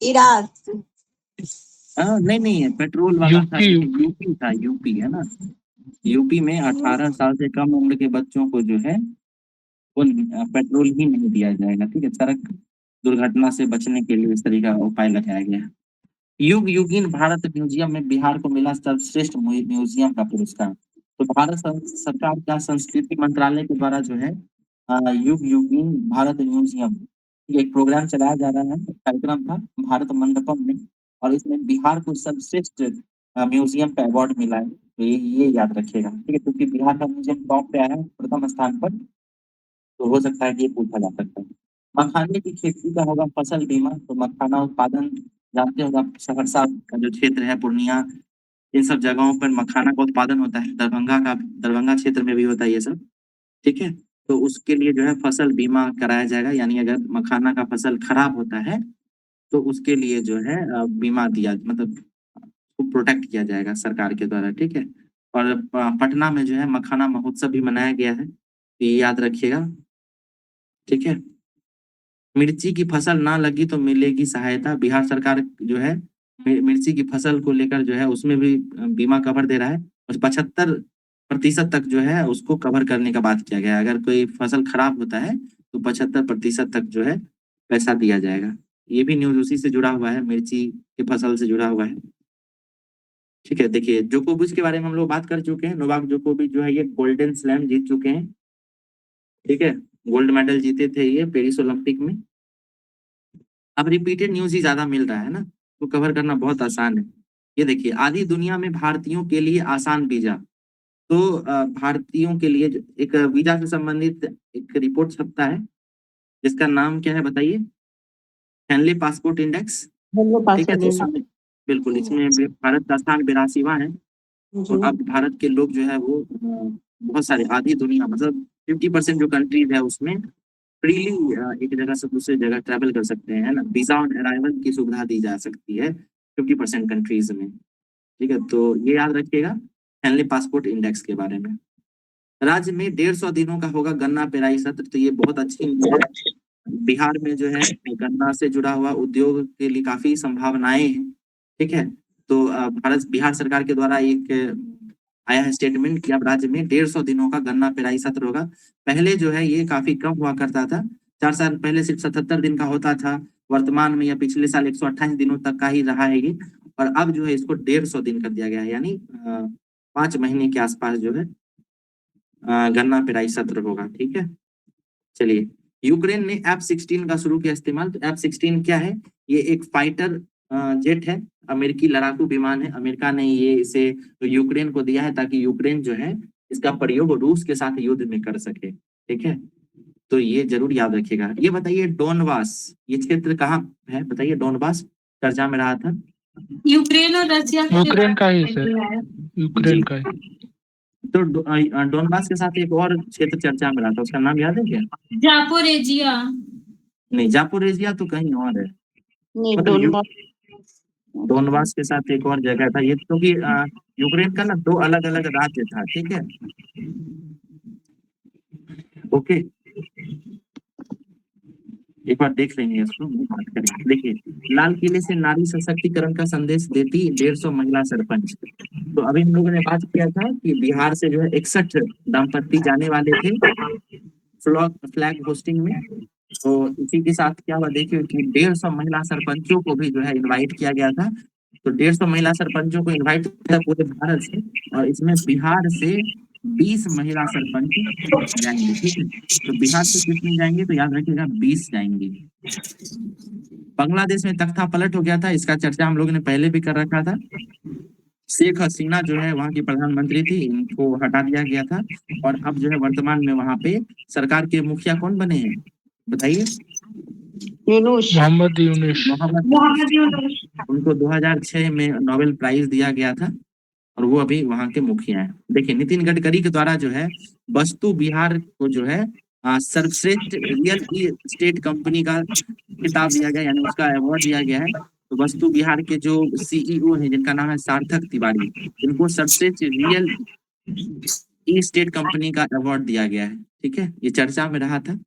इराक। नहीं, नहीं है, पेट्रोल वाला था, यूपी यूपी यूपी था, यूपी है ना। यूपी में 18 साल से कम उम्र के बच्चों को जो है वो पेट्रोल ही नहीं दिया जाएगा। ठीक है, सड़क दुर्घटना से बचने के लिए इस तरीका का उपाय लगाया गया है। युग युगीन भारत म्यूजियम में बिहार को मिला सर्वश्रेष्ठ म्यूजियम का पुरस्कार। तो भारत सरकार का संस्कृति मंत्रालय के द्वारा जो है युग युगीन भारत म्यूजियम, ये एक प्रोग्राम चलाया जा रहा है, कार्यक्रम था भारत मंडपम में, और इसमें बिहार को सर्वश्रेष्ठ म्यूजियम का अवार्ड मिला है। तो ये याद रखिएगा। ठीक है, क्योंकि बिहार का म्यूजियम टॉप पे आया है, प्रथम स्थान पर, तो हो सकता है कि ये पूछा जा सकता है। मखाने की खेती का होगा फसल बीमा। तो मखाना उत्पादन जानते होगा, सहरसा का जो क्षेत्र है, पूर्णिया, इन सब जगहों पर मखाना का उत्पादन होता है। दरभंगा क्षेत्र में भी होता है ये सब। ठीक है, तो उसके लिए जो है फसल बीमा कराया जाएगा, यानी अगर मखाना का फसल खराब होता है, तो उसके लिए जो है बीमा दिया, मतलब उसको प्रोटेक्ट किया जाएगा सरकार के द्वारा। ठीक है, और पटना में जो है मखाना महोत्सव भी मनाया गया है, तो ये याद रखिएगा। ठीक है, मिर्ची की फसल ना लगी तो मिलेगी सहायता। बिहार सरकार जो है मिर्ची की फसल को लेकर जो है उसमें भी बीमा कवर दे रहा है, और 75% तक जो है उसको कवर करने का बात किया गया है। अगर कोई फसल खराब होता है तो 75% तक जो है पैसा दिया जाएगा। ये भी न्यूज़ उसी से जुड़ा हुआ है, मिर्ची की फसल से जुड़ा हुआ है। ठीक है, देखिए जोकोविच के बारे में हम लोग बात कर चुके हैं। नोवाक जोकोविच जो है ये गोल्डन स्लैम जीत चुके हैं। ठीक है, गोल्ड मेडल जीते थे ये पेरिस ओलंपिक में। अब रिपीटेड न्यूज़ ही ज़्यादा मिल रहा है ना, तो कवर करना बहुत आसान है। ये देखिए, आधी दुनिया में भारतीयों के लिए आसान वीज़ा। तो भारतीयों के लिए एक वीज़ा से संबंधित एक रिपोर्ट छपता है, जिसका नाम क्या है बताइए? Henley passport index. हेलो ठीक है, पासवर्ड तो इसमें बिल्कुल, इसमें भारत का स्थान 82वां है। और अब भारत के लोग जो है वो बहुत सारे, आधी दुनिया मतलब 50% जो कंट्रीज है उसमें फ्रीली एक जगह से दूसरी जगह ट्रैवल कर सकते हैं, है ना। वीजा ऑन अराइवल की सुविधा दी जा सकती है 50% कंट्रीज में। ठीक है, तो ये याद रखिएगा हेनले पासपोर्ट इंडेक्स के बारे में। राज्य में 150 दिनों का होगा गन्ना पेराई सत्र। तो ये बहुत अच्छी न्यूज़ है। बिहार में जो है गन्ना से जुड़ा हुआ उद्योग के लिए काफी संभावनाएं हैं। ठीक है, तो बिहार सरकार के द्वारा एक आया है स्टेटमेंट कि अब राज्य में 150 दिनों का गन्ना पेराई सत्र होगा। पहले जो है ये काफी कम हुआ करता था, 4 साल पहले सिर्फ 77 दिन का होता था। वर्तमान में या पिछले साल 128 दिनों तक का ही रहा है ये, और अब जो है इसको 150 दिन कर दिया गया है, यानी 5 महीने के आसपास जो है गन्ना पेराई सत्र होगा। ठीक है, चलिए यूक्रेन ने F-16 का शुरू किया इस्तेमाल। तो F-16 क्या है? ये एक फाइटर जेट है, अमेरिकी लड़ाकू विमान है। अमेरिका ने ये इसे यूक्रेन को दिया है ताकि यूक्रेन जो है इसका प्रयोग रूस के साथ युद्ध में कर सके। ठीक है, तो ये जरूर याद रखिएगा। ये बताइए डोनबास ये क्षेत्र कहाँ है? बताइए, डोनबास चर्चा में रहा था। यूक्रेन और रशिया के यूक्रेन का ही बारे सर, में है। यूक्रेन जी। का ही। तो डोनबास के साथ एक और क्षेत्र चर्चा में रहा था, उसका नाम याद है क्या? जापोरेजिया। नहीं, जापोरेजिया तो कहीं और है। नहीं मतलब डोनबास डोनबास के साथ एक और जगह था ये, क्योंकि यूक्रेन का ना 2 अलग-अलग राज्य था। ठीक है, ओके, एक बार देख लेंगे इसको, बात करेंगे। देखिए, लाल किले से नारी सशक्तिकरण का संदेश देती 150 महिला सरपंच। तो अभी हम लोगों ने बात किया था कि बिहार से जो है 61 दंपत्ति जाने वाले थे फ्लैग होस्टिंग में। तो इसी के साथ क्या हुआ देखिए कि 150 महिला सरपंचों को भी जो है इनवाइट किया गया था। तो 150 महिला सरपंचों को इनवाइट किया था पूरे भारत से, और इसमें बिहार से 20 महिला सरपंच जाएंगे। ठीक है, तो बिहार से कितने जाएंगे? तो याद रखिएगा 20 जाएंगे। बांग्लादेश में तख्ता पलट हो गया था, इसका चर्चा हम लोगों ने पहले भी कर रखा था। शेख हसीना जो है वहाँ की प्रधानमंत्री थी, इनको हटा दिया गया था, और अब जो है वर्तमान में वहाँ पे सरकार के मुखिया कौन बने हैं? बताइए। यूनुस मोहम्मद यूनुस। मोहम्मद यूनुस। उनको 2006 में नोबेल प्राइज दिया गया था, और वो अभी वहाँ के मुखिया हैं। देखिए, नितिन गडकरी के द्वारा जो है वस्तु बिहार को जो है सर्वश्रेष्ठ रियल एस्टेट कंपनी का खिताब दिया गया, यानी उसका अवार्ड दिया गया है। तो वस्तु बिहार के जो सीईओ हैं, जिनका नाम है सार्थक तिवारी, इनको सर्वश्रेष्ठ रियल एस्टेट कंपनी का अवार्ड दिया गया है। ठीक है, ये चर्चा में रहा था।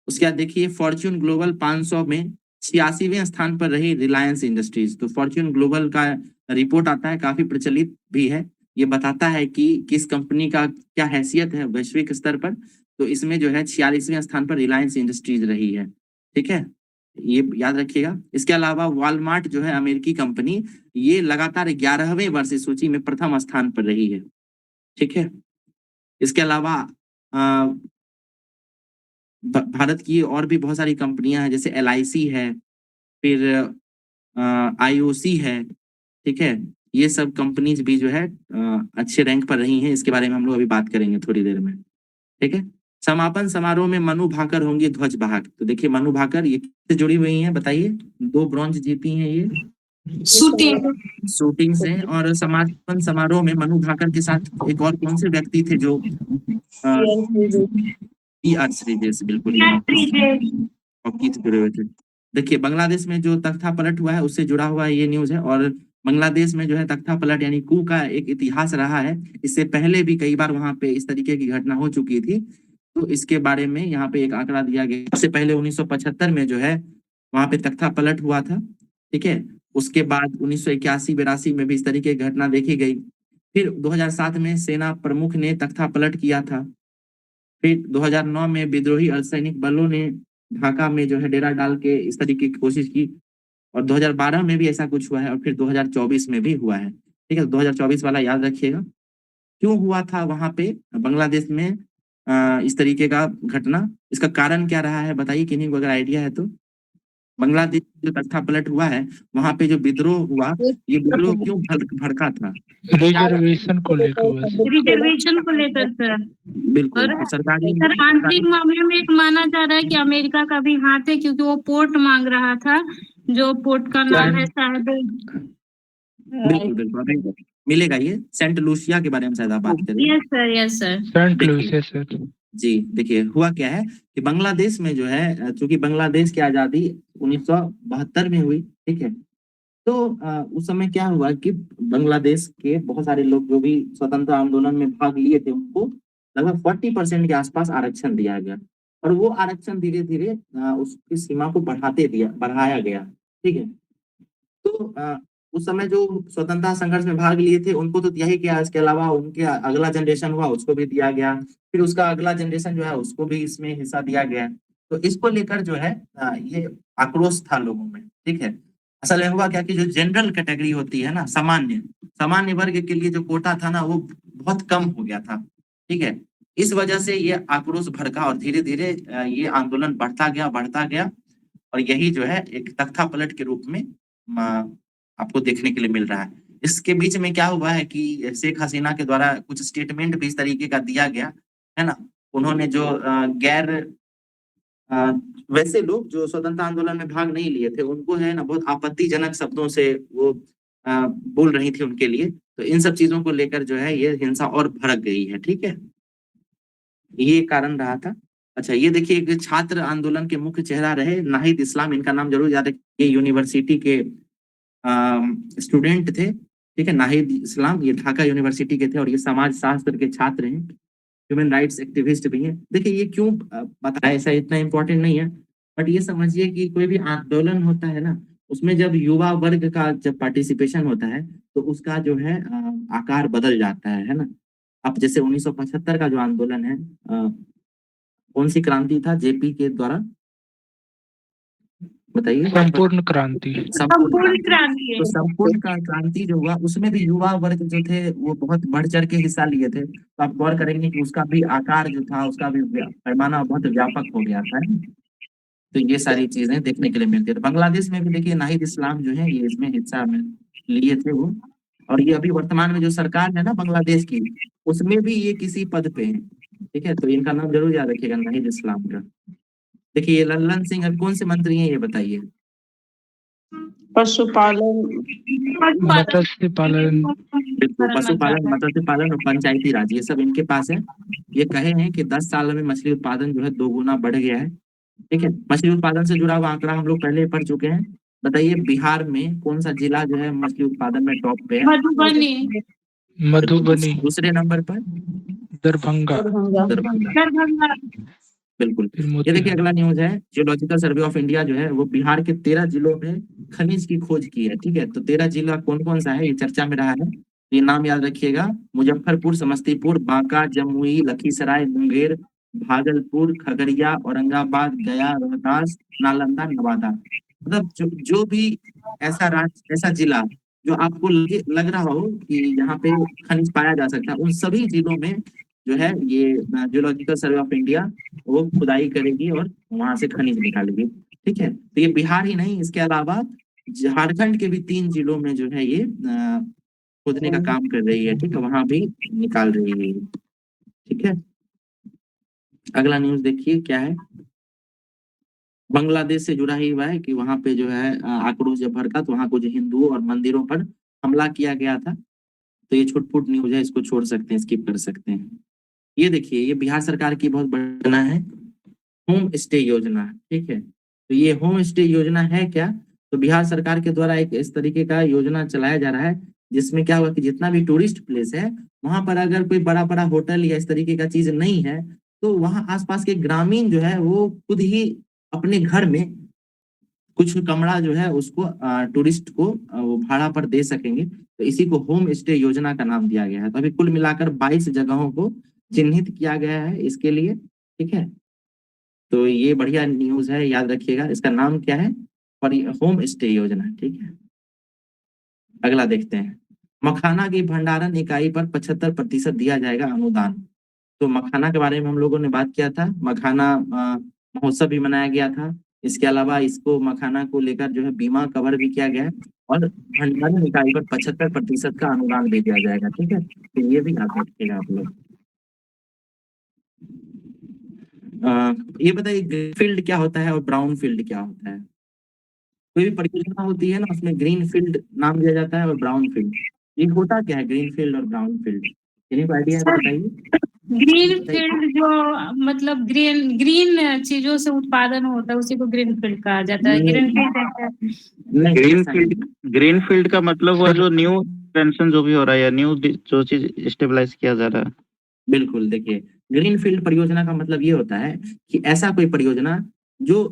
उसके बाद देखिए, फॉर्च्यून ग्लोबल 500 में 86वें स्थान पर रही रिलायंस इंडस्ट्रीज। तो फॉर्च्यून ग्लोबल का रिपोर्ट आता है, काफी प्रचलित भी है। ये बताता है कि किस कंपनी का क्या हैसियत है वैश्विक स्तर पर। तो इसमें जो है 46वें स्थान पर रिलायंस इंडस्ट्रीज रही है। ठीक है, ये याद रखिएगा। इसके अलावा वॉलमार्ट जो है अमेरिकी कंपनी, ये लगातार 11वें वर्ष इस सूची में प्रथम स्थान पर रही है। ठीक है, इसके अलावा भारत की और भी बहुत सारी कंपनियां हैं, जैसे LIC है, फिर IOC है। ठीक है, ये सब कंपनीज भी जो है अच्छे रैंक पर रही हैं। इसके बारे में हम लोग अभी बात करेंगे थोड़ी देर में। ठीक है, समापन समारोह में मनु भाकर होंगी ध्वजवाहक। तो देखिए, मनु भाकर ये किससे जुड़ी हुई हैं? बताइए, 2 ब्रॉन्ज जीती हैं ये शूटिंग से। और समापन समारोह में मनु भाकर के साथ एक और कौन से व्यक्ति थे जो श्रीजेश, बिल्कुल हॉकी से जुड़े हुए थे। देखिए, बांग्लादेश में जो तख्ता पलट हुआ है उससे जुड़ा हुआ ये न्यूज है, और बांग्लादेश में जो है तख्ता पलट यानी कू का एक इतिहास रहा है। इससे पहले भी कई बार वहां पे इस तरीके की घटना हो चुकी थी। तो इसके बारे में यहाँ पे एक आंकड़ा दिया गया। सबसे पहले 1975 में जो है वहां पे तख्ता पलट हुआ था। ठीक है, उसके बाद 1981-82 में भी इस तरीके की घटना देखी गई। फिर 2007 में सेना प्रमुख ने तख्ता पलट किया था। फिर 2009 में विद्रोही अर्धसैनिक बलों ने ढाका में जो है डेरा डाल के इस तरीके की कोशिश की, और 2012 में भी ऐसा कुछ हुआ है, और फिर 2024 में भी हुआ है। ठीक है, 2024 वाला याद रखिएगा। क्यों हुआ था वहां पे बांग्लादेश में इस तरीके का घटना? इसका कारण क्या रहा है बताइए, किन्हीं को अगर आइडिया है तो। बांग्लादेश जो तख्ता पलट हुआ है, वहां पे जो विद्रोह हुआ, ये विद्रोह क्यों भड़का था? रिजर्वेशन को लेकर बस। रिजर्वेशन को लेकर सर। बिल्कुल, और तो सरकारी सर आंतरिक मामले में एक माना जा रहा है कि अमेरिका का भी हाथ है, क्योंकि वो पोर्ट मांग रहा था, जो पोर्ट का नाम है शायद बिल्कुल बिल्कुल, अभी मिलेगा ये। सेंट लूसिया के बारे में शायद आप बात करें। Yes sir, yes sir. Saint Louis sir. जी, देखिए, हुआ क्या है कि बांग्लादेश में जो है, चूंकि बांग्लादेश की आजादी 1972 में हुई। ठीक है, तो उस समय क्या हुआ कि बांग्लादेश के बहुत सारे लोग जो भी स्वतंत्रता आंदोलन में भाग लिए थे, उनको लगभग 40% के आसपास आरक्षण दिया गया, और वो आरक्षण धीरे धीरे उसकी सीमा को बढ़ाया गया। ठीक है, तो उस समय जो स्वतंत्रता संघर्ष में भाग लिए थे उनको तो दिया ही गया, इसके अलावा उनके अगला जनरेशन हुआ उसको भी दिया गया, फिर उसका अगला जनरेशन जो है उसको भी इसमें हिस्सा दिया गया। तो इसको लेकर जो है ये आक्रोश था लोगों में। ठीक है, असल में हुआ क्या कि जो जनरल कैटेगरी होती है ना, सामान्य वर्ग के लिए जो कोटा था ना, वो बहुत कम हो गया था। ठीक है, इस वजह से ये आक्रोश भड़का और धीरे-धीरे ये आंदोलन बढ़ता गया और यही जो है एक तख्ता पलट के रूप में आपको देखने के लिए मिल रहा है। इसके बीच में क्या हुआ है कि शेख हसीना के द्वारा कुछ स्टेटमेंट भी इस तरीके का दिया गया, है ना? उन्होंने जो वैसे लोग जो स्वतंत्रता आंदोलन में भाग नहीं लिए थे, उनको है ना बहुत आपत्तिजनक शब्दों से वो बोल रही थी उनके लिए। तो इन सब चीज़ों को लेकर जो है ये हिंसा और भड़क गई है, ठीक है? ये कारण रहा था। अच्छा, ये देखिए एक छात्र आंदोलन के मुख्य चेहरा रहे नाहिद इस्लाम, इनका नाम ज़रूर याद रखिए, यूनिवर्सिटी के स्टूडेंट थे, ठीक है? नाहिद इस्लाम ये ढाका यूनिवर्सिटी के थे और ये समाज शास्त्र के छात्र हैं, ह्यूमन राइट्स एक्टिविस्ट भी हैं। देखिए ये क्यों बताया, ऐसा इतना इम्पोर्टेंट नहीं है, बट ये समझिए कि कोई भी आंदोलन होता है ना, उसमें जब युवा वर्ग का जब पार्टिसिपेशन होता है, तो उसका जो है आकार बदल जाता है ना? अब जैसे 1975 का जो आंदोलन है, कौन-सी क्रांति था जेपी के द्वारा? बताइए। संपूर्ण क्रांति। संपूर्ण क्रांति। तो संपूर्ण क्रांति जो हुआ उसमें भी युवा वर्ग जो थे वो बहुत बढ़-चढ़ के हिस्सा लिए थे। तो आप गौर करेंगे कि उसका भी आकार जो था, उसका भी पैमाना बहुत व्यापक हो गया था। तो ये सारी चीज़ें देखने के लिए मिलती है। तो बांग्लादेश में भी देखिए नाहिद इस्लाम जो है ये इसमें हिस्सा में लिए थे वो, और ये अभी वर्तमान में जो सरकार है ना बांग्लादेश की, उसमें भी ये किसी पद पे हैं, ठीक है? तो इनका नाम ज़रूर याद रखिएगा, नाहिद इस्लाम का। देखिए ये लल्लन सिंह अब कौन से मंत्री हैं ये बताइए? पशुपालन, मत्स्य पालन, बिल्कुल, पशुपालन, मत्स्य पालन और पंचायती राज, ये सब इनके पास है। ये कहे हैं कि 10 साल में मछली उत्पादन जो है 2 गुना बढ़ गया है, ठीक है? मछली उत्पादन से जुड़ा हुआ आंकड़ा हम लोग पहले पढ़ चुके हैं। बताइए बिहार में कौन-सा जिला जो है मछली उत्पादन में टॉप पे है? मधुबनी, दूसरे नंबर पर दरभंगा, दरभंगा। बिल्कुल। ये देखिए अगला न्यूज़ है, जियोलॉजिकल सर्वे ऑफ इंडिया जो है वो बिहार के 13 जिलों में खनिज की खोज की है, ठीक है? तो 13 जिला कौन-कौन सा है ये चर्चा में रहा है। ये नाम याद रखिएगा, मुजफ्फरपुर, समस्तीपुर, बांका, जमुई, लखीसराय, मुंगेर, भागलपुर, खगड़िया, औरंगाबाद, गया, रोहतास, नालंदा, नवादा। मतलब जो भी ऐसा जिला जो आपको लग रहा हो कि यहाँ पे खनिज पाया जा सकता है, उन सभी जिलों में जो है ये जियोलॉजिकल सर्वे ऑफ इंडिया वो खुदाई करेगी और वहां से खनिज निकालेगी, ठीक है? तो ये बिहार ही नहीं, इसके अलावा झारखंड के भी 3 जिलों में जो है ये खोदने का काम कर रही है, ठीक है? वहां भी निकाल रही है, ठीक है? अगला न्यूज़ देखिए क्या है, बांग्लादेश से जुड़ा ही हुआ है कि वहां पे जो है आक्रोश जब भड़का तो वहां कुछ हिंदुओं और मंदिरों पर हमला किया गया था। तो ये छुटपुट न्यूज़ है, इसको छोड़ सकते हैं, स्किप कर सकते हैं। ये देखिए ये बिहार सरकार की बहुत बड़ी योजना है, होम स्टे योजना, ठीक है? तो ये होम स्टे योजना है क्या? तो बिहार सरकार के द्वारा एक इस तरीके का योजना चलाया जा रहा है, जिसमें क्या हुआ कि जितना भी टूरिस्ट प्लेस है, वहां पर अगर कोई बड़ा-बड़ा होटल या इस तरीके का चीज़ नहीं है, तो वहां आस-पास के ग्रामीण जो है वो खुद ही अपने घर में कुछ कमरा जो है उसको टूरिस्ट को वो भाड़ा पर दे सकेंगे। तो इसी को होम स्टे योजना का नाम दिया गया है। तो अभी कुल मिलाकर 22 जगहों को चिन्हित किया गया है इसके लिए, ठीक है? तो ये बढ़िया न्यूज़ है, याद रखिएगा। इसका नाम क्या है? होम स्टे योजना, ठीक है? अगला देखते हैं, मखाना की भंडारण इकाई पर 75% दिया जाएगा अनुदान। तो मखाना के बारे में हम लोगों ने बात किया था, मखाना महोत्सव भी मनाया गया था। इसके अलावा इसको मखाना को लेकर जो है बीमा कवर भी किया गया है और भंडारण इकाई पर 75% का अनुदान भी दिया जाएगा, ठीक है? तो ये भी याद रखिएगा आप लोग। ये बताइए ग्रीन फील्ड क्या होता है और ब्राउन फील्ड क्या होता है? कोई भी परियोजना होती है ना, उसमें ग्रीन फील्ड नाम दिया जाता है और ब्राउन फील्ड। ये होता क्या है ग्रीन फील्ड और ब्राउन फील्ड? किसी को आइडिया है तो बताइए। ग्रीन फील्ड जो मतलब ग्रीन चीजों से उत्पादन होता है उसी को ग्रीन फील्ड कहा जाता है। ग्रीन फील्ड का मतलब वो जो न्यू पेंशन जो भी हो रहा है या न्यू जो चीज स्टेबलाइज किया जा रहा है। बिल्कुल, देखिए ग्रीन फील्ड परियोजना का मतलब ये होता है कि ऐसा कोई परियोजना जो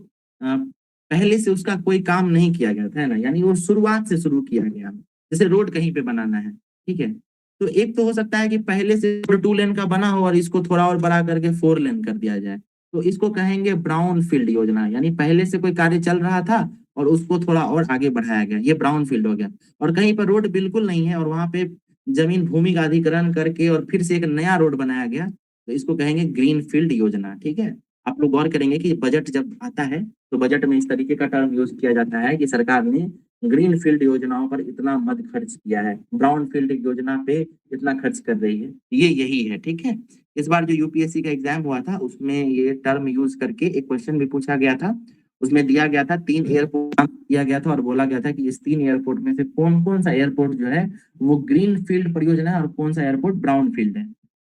पहले से उसका कोई काम नहीं किया गया था, है ना? यानी वो शुरुआत से शुरू किया गया, जैसे रोड कहीं पे बनाना है, ठीक है? तो एक तो हो सकता है कि पहले से 2 लेन का बना हो और इसको थोड़ा और बड़ा करके 4 लेन कर दिया जाए, तो इसको कहेंगे ब्राउन फील्ड योजना। यानी पहले से कोई कार्य चल रहा था और उसको थोड़ा और आगे बढ़ाया गया, ये ब्राउन फील्ड हो गया। और कहीं पर रोड बिल्कुल नहीं है और वहां पे जमीन भूमि का अधिग्रहण करके और फिर से एक नया रोड बनाया गया, तो इसको कहेंगे ग्रीन फील्ड योजना। ठीक है, आप लोग गौर करेंगे कि बजट जब आता है तो बजट में इस तरीके का टर्म यूज किया जाता है कि सरकार ने ग्रीन फील्ड योजनाओं पर इतना मद खर्च किया है, ब्राउन फील्ड योजना पे इतना खर्च कर रही है, ये यही है। ठीक है, इस बार जो यूपीएससी का एग्जाम हुआ था उसमें ये टर्म यूज करके एक क्वेश्चन भी पूछा गया था। उसमें दिया गया था 3 एयरपोर्ट दिया गया था और बोला गया था कि इस 3 एयरपोर्ट में से कौन कौन सा एयरपोर्ट जो है वो ग्रीन फील्ड परियोजना है और कौन सा एयरपोर्ट ब्राउन फील्ड है।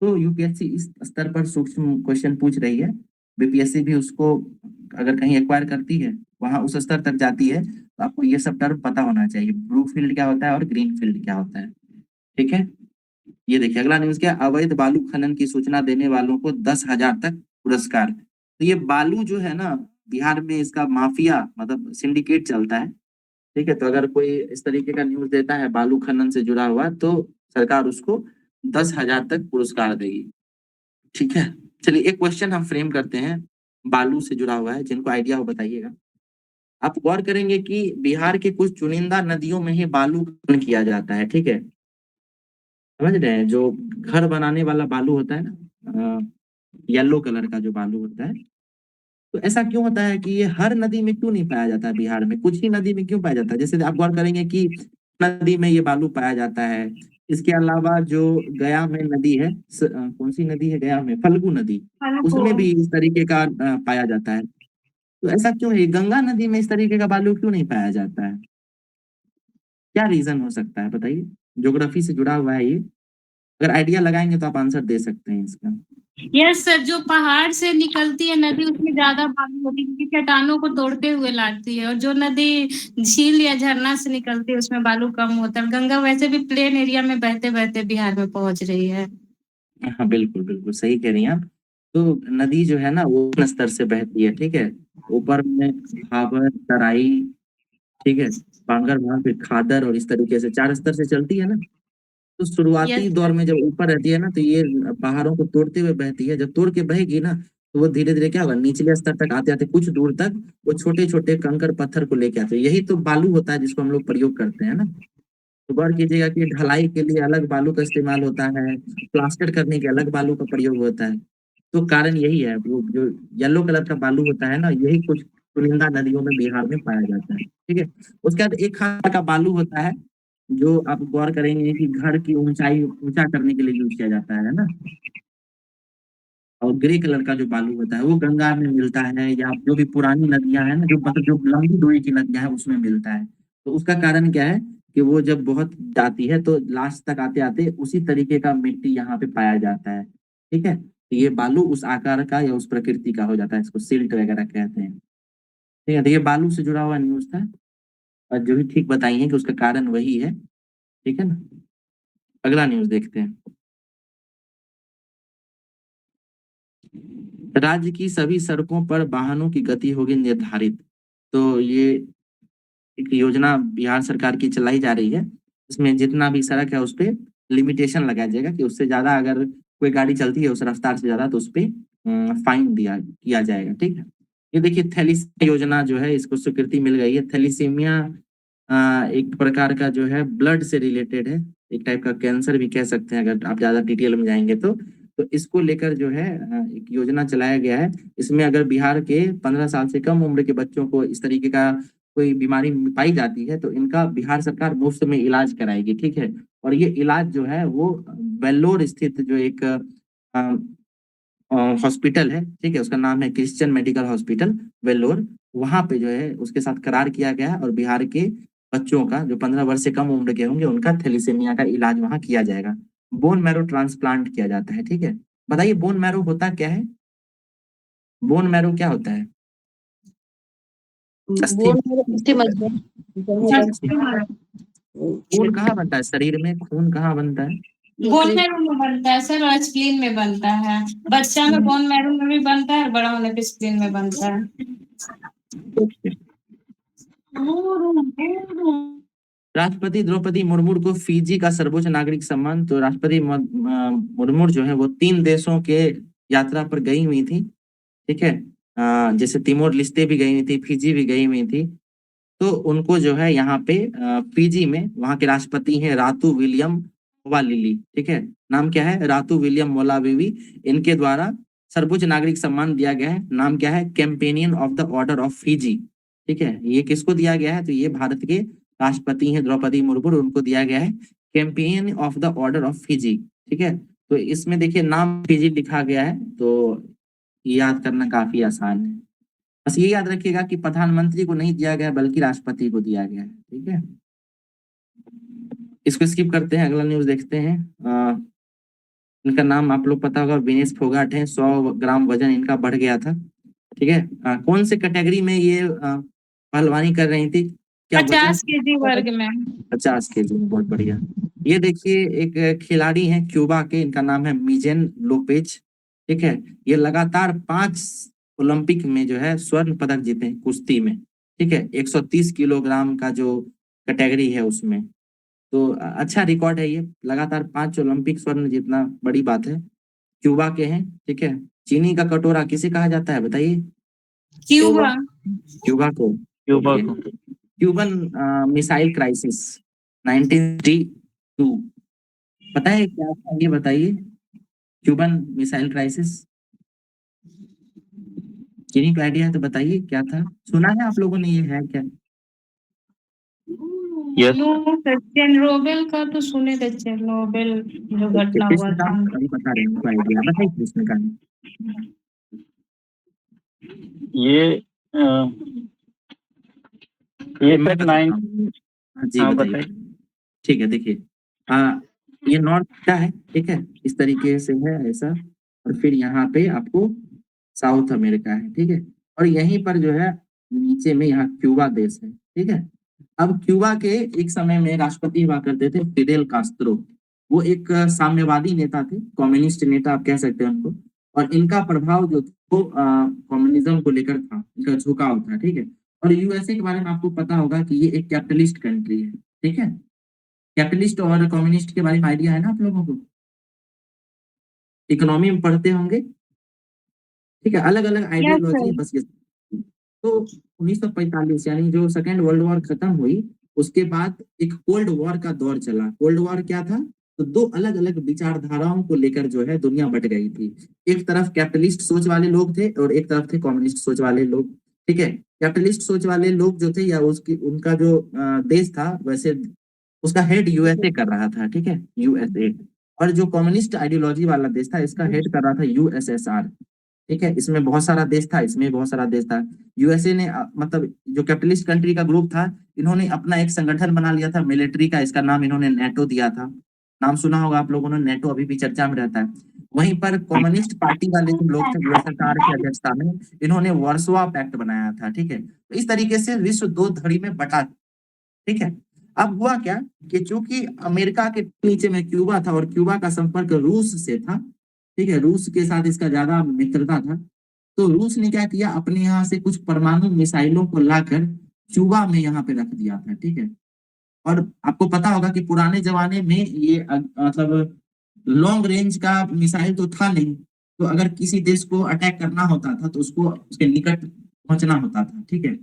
तो यूपीएससी इस स्तर पर सूक्ष्म क्वेश्चन पूछ रही है, बीपीएससी भी उसको अगर कहीं एक्वायर करती है, वहां उस स्तर तक जाती है, तो आपको ये सब टर्म पता होना चाहिए, ब्लू फील्ड क्या होता है और ग्रीन फील्ड क्या होता है। ठीक है, ये देखिए अगला न्यूज क्या, अवैध बालू खनन की सूचना देने वालों को 10,000 तक पुरस्कार। तो ये बालू जो है ना, बिहार में इसका माफिया मतलब सिंडिकेट चलता है। ठीक है, तो अगर कोई इस तरीके का न्यूज देता है बालू खनन से जुड़ा हुआ तो सरकार उसको 10,000 तक पुरस्कार देगी। ठीक है, चलिए एक क्वेश्चन हम फ्रेम करते हैं, बालू से जुड़ा हुआ है, जिनको आइडिया हो बताइएगा। आप गौर करेंगे कि बिहार के कुछ चुनिंदा नदियों में ही बालू खनन किया जाता है। ठीक है, समझ रहे हैं, जो घर बनाने वाला बालू होता है ना, येलो कलर का जो बालू होता है, तो ऐसा क्यों होता है कि ये हर नदी में क्यों नहीं पाया जाता है बिहार में, कुछ ही नदी में क्यों पाया जाता है? जैसे आप गौर करेंगे कि नदी में ये बालू पाया जाता है। इसके अलावा जो गया में नदी है, कौन सी नदी है गया में, फल्गु नदी, उसमें भी इस तरीके का पाया जाता है। तो ऐसा क्यों है, गंगा नदी में इस तरीके का बालू क्यों नहीं पाया जाता है? क्या रीजन हो सकता है बताइए, ज्योग्राफी से जुड़ा हुआ है ये, अगर आइडिया लगाएंगे तो आप आंसर दे सकते हैं इसका। यस सर, जो पहाड़ से निकलती है नदी उसमें ज्यादा बालू होती है क्योंकि चट्टानों को तोड़ते हुए लाती है, और जो नदी झील या झरना से निकलती है उसमें बालू कम होता है। गंगा वैसे भी प्लेन एरिया में बहते बहते बिहार में पहुंच रही है। हाँ बिल्कुल बिल्कुल सही कह रही हैं आप। तो नदी जो है ना वो स्तर से बहती है। ठीक है, ऊपर में भाबर, तराई, ठीक है, बांगर, वहां पे खादर, और इस तरीके से 4 स्तर से चलती है ना। तो शुरुआती यस दौर में जब ऊपर रहती है ना तो ये पहाड़ों को तोड़ते हुए बहती है, जब तोड़ के बहेगी ना तो वो धीरे धीरे क्या होगा, निचले स्तर तक आते आते कुछ दूर तक वो छोटे छोटे कंकर पत्थर को लेके आते हैं, यही तो बालू होता है जिसको हम लोग प्रयोग करते हैं ना। तो गौर कीजिएगा कि ढलाई के लिए अलग बालू का इस्तेमाल होता है, प्लास्टर करने के अलग बालू का प्रयोग होता है। तो कारण यही है, वो जो येलो कलर का बालू होता है ना, यही कुछ चुनिंदा नदियों में बिहार में पाया जाता है। ठीक है, उसके बाद एक खास का बालू होता है जो आप गौर करेंगे कि घर की ऊंचाई ऊंचा करने के लिए यूज किया जाता है ना। और ग्रे कलर का जो बालू होता है वो गंगा में मिलता है, या जो भी पुरानी नदियां हैं ना, जो मतलब जो लंबी दूरी की नदियां हैं उसमें मिलता है। तो उसका कारण क्या है कि वो जब बहुत जाती है तो लास्ट तक आते आते उसी तरीके का मिट्टी यहाँ पे पाया जाता है। ठीक है, तो ये बालू उस आकार का या उस प्रकृति का हो जाता है, इसको सिल्ट वगैरह कहते हैं। ठीक है, तो ये बालू से जुड़ा हुआ न्यूज था, और जो भी ठीक बताई है कि उसका कारण वही है। ठीक है ना, अगला न्यूज देखते हैं। राज्य की सभी सड़कों पर वाहनों की गति होगी निर्धारित। तो ये एक योजना बिहार सरकार की चलाई जा रही है, इसमें जितना भी सड़क है उस पे लिमिटेशन लगाया जाएगा कि उससे ज्यादा अगर कोई गाड़ी चलती है उस रफ्तार से ज्यादा तो उस पे फाइन दिया किया जाएगा। ठीक है, ये देखिए थैलीसीमिया योजना जो है इसको स्वीकृति मिल गई है। थैलीसीमिया एक प्रकार का जो है ब्लड से रिलेटेड है, एक टाइप का कैंसर भी कह सकते हैं अगर आप ज्यादा डिटेल में जाएंगे तो इसको लेकर जो है एक योजना चलाया गया है। इसमें अगर बिहार के 15 साल से कम उम्र के बच्चों को इस तरीके का कोई बीमारी पाई जाती है तो इनका बिहार सरकार मुफ्त में इलाज कराएगी। ठीक है, और ये इलाज जो है वो वेल्लोर स्थित जो एक हॉस्पिटल है, ठीक है, उसका नाम है क्रिश्चियन मेडिकल हॉस्पिटल वेल्लोर, वहां पे जो है उसके साथ करार किया गया है, और बिहार के बच्चों का जो 15 वर्ष से कम उम्र के होंगे उनका थैलीसीमिया का इलाज वहां किया जाएगा। बोन मैरो ट्रांसप्लांट किया जाता है। ठीक है, बताइए बोन मैरो होता क्या है, बोन मैरो क्या होता है? अस्थि, बोल अस्थि मज्जा खून कहाँ बनता है शरीर में, खून कहाँ बनता है? बोन मैरो में बनता है सर, और स्प्लीन में बनता है। बच्चा में बोन मैरो में भी बनता है और बड़ा होने पे स्प्लीन में बनता है। राष्ट्रपति द्रौपदी मुर्मू को फिजी का सर्वोच्च नागरिक सम्मान, तो राष्ट्रपति मुर्मू जो है वो 3 देशों के यात्रा पर गई हुई थी। ठीक है, जैसे तिमोर लिस्ते भी गई हुई थी, फिजी भी गई हुई थी। तो उनको जो है यहाँ पे फिजी में वहाँ के राष्ट्रपति हैं रातू विलियम लिली, ठीक है, नाम क्या है, रातू विलियम मोलाविवी, इनके द्वारा सर्वोच्च नागरिक सम्मान दिया गया है। नाम क्या है, companion of the order of Fiji, ठीक है। ये किसको दिया गया है, तो ये भारत के राष्ट्रपति हैं द्रौपदी मुर्मू, उनको दिया गया है companion of the order of Fiji, ठीक है। तो इसमें देखिए नाम फिजी लिखा गया है, तो याद करना काफी आसान है। बस ये याद रखिएगा कि प्रधानमंत्री को नहीं दिया गया बल्कि राष्ट्रपति को दिया गया है, ठीक है। इसको स्किप करते हैं, अगला न्यूज देखते हैं। इनका नाम आप लोग पता होगा, विनेश फोगाट है। 100 ग्राम वजन इनका बढ़ गया था, ठीक है। कौन से कैटेगरी में ये पहलवानी कर रही थी, क्या 50 केजी वर्ग में। 50 केजी, बहुत बढ़िया। ये देखिए एक खिलाड़ी है क्यूबा के, इनका नाम है मिजेन लोपेज, ठीक है। ये लगातार 5 ओलंपिक में जो है स्वर्ण पदक जीते हैं कुश्ती में, ठीक है। 130 किलोग्राम का जो कैटेगरी है उसमें, तो अच्छा रिकॉर्ड है ये, लगातार 5 ओलंपिक स्वर्ण जीतना बड़ी बात है। क्यूबा के हैं, ठीक है। चीनी का कटोरा किसे कहा जाता है बताइए? क्यूबा। क्यूबा को, क्यूबा को। क्यूबन मिसाइल क्राइसिस 1932, पता है क्या था ये बताइए? क्यूबन मिसाइल क्राइसिस, किन्हीं को आइडिया है तो बताइए क्या था, सुना है आप लोगों ने, ये है क्या? यस चेरनोबिल का तो सुने थे, चेरनोबिल जो घटना हुआ था। अभी बता रहे हैं, आइडिया बताइए कृष्ण का। ये मैं तक 9 जी हाँ बताइए। बताइए। ठीक है, देखिए ये नॉर्थ का है, ठीक है, इस तरीके से है ऐसा, और फिर यहाँ पे आपको साउथ अमेरिका है, ठीक है। और यहीं पर जो है नीचे में यहाँ क्यूबा देश है, ठीक है। अब क्यूबा के एक समय में राष्ट्रपति हुआ करते थे फिडेल कास्त्रो, वो एक साम्यवादी नेता थे, कम्युनिस्ट नेता आप कह सकते हैं उनको, और इनका प्रभाव जो वो कम्युनिज्म को लेकर था, इनका झुकाव था, ठीक है। और यूएसए के बारे में आपको पता होगा कि ये एक कैपिटलिस्ट कंट्री है, ठीक है। कैपिटलिस्ट और कम्युनिस्ट के बारे में आइडिया है ना आप लोगों को, इकोनॉमी में पढ़ते होंगे, ठीक है। अलग अलग आइडियोलॉजी बस ये। तो 1945 यानी जो सेकेंड वर्ल्ड वॉर खत्म हुई, उसके बाद एक कोल्ड वॉर का दौर चला। कोल्ड वॉर क्या था, तो 2 अलग अलग विचारधाराओं को लेकर जो है दुनिया बट गई थी। एक तरफ कैपिटलिस्ट सोच वाले लोग थे और एक तरफ थे कम्युनिस्ट सोच वाले लोग, ठीक है। कैपिटलिस्ट सोच वाले लोग जो थे, या उसकी उनका जो देश था, वैसे उसका हेड यूएसए कर रहा था, ठीक है, यूएसए। और जो कम्युनिस्ट आइडियोलॉजी वाला देश था, इसका हेड कर रहा था यूएसएसआर, ठीक है। इसमें बहुत सारा देश था, इसमें बहुत सारा देश था। यूएसए ने मतलब जो कैपिटलिस्ट कंट्री का ग्रुप था, इन्होंने अपना एक संगठन बना लिया था मिलिट्री का, इसका नाम इन्होंने नेटो दिया था। नाम सुना होगा आप लोगों ने, नेटो अभी भी चर्चा में रहता है। वहीं पर कम्युनिस्ट पार्टी वाले जो लोग थे, यूएसएसआर की अध्यक्षता में, इन्होंने वार्सोवा पैक्ट बनाया था, ठीक है। तो इस तरीके से विश्व 2 धड़ी में बटा, ठीक है। अब हुआ क्या कि चूंकि अमेरिका के नीचे में क्यूबा था और क्यूबा का संपर्क रूस से था, ठीक है, रूस के साथ इसका ज्यादा मित्रता था, तो रूस ने क्या किया, अपने यहाँ से कुछ परमाणु मिसाइलों को लाकर क्यूबा में यहाँ पे रख दिया था, ठीक है। और आपको पता होगा कि पुराने जमाने में ये मतलब लॉन्ग रेंज का मिसाइल तो था नहीं, तो अगर किसी देश को अटैक करना होता था तो उसको उसके निकट पहुंचना होता था, ठीक है।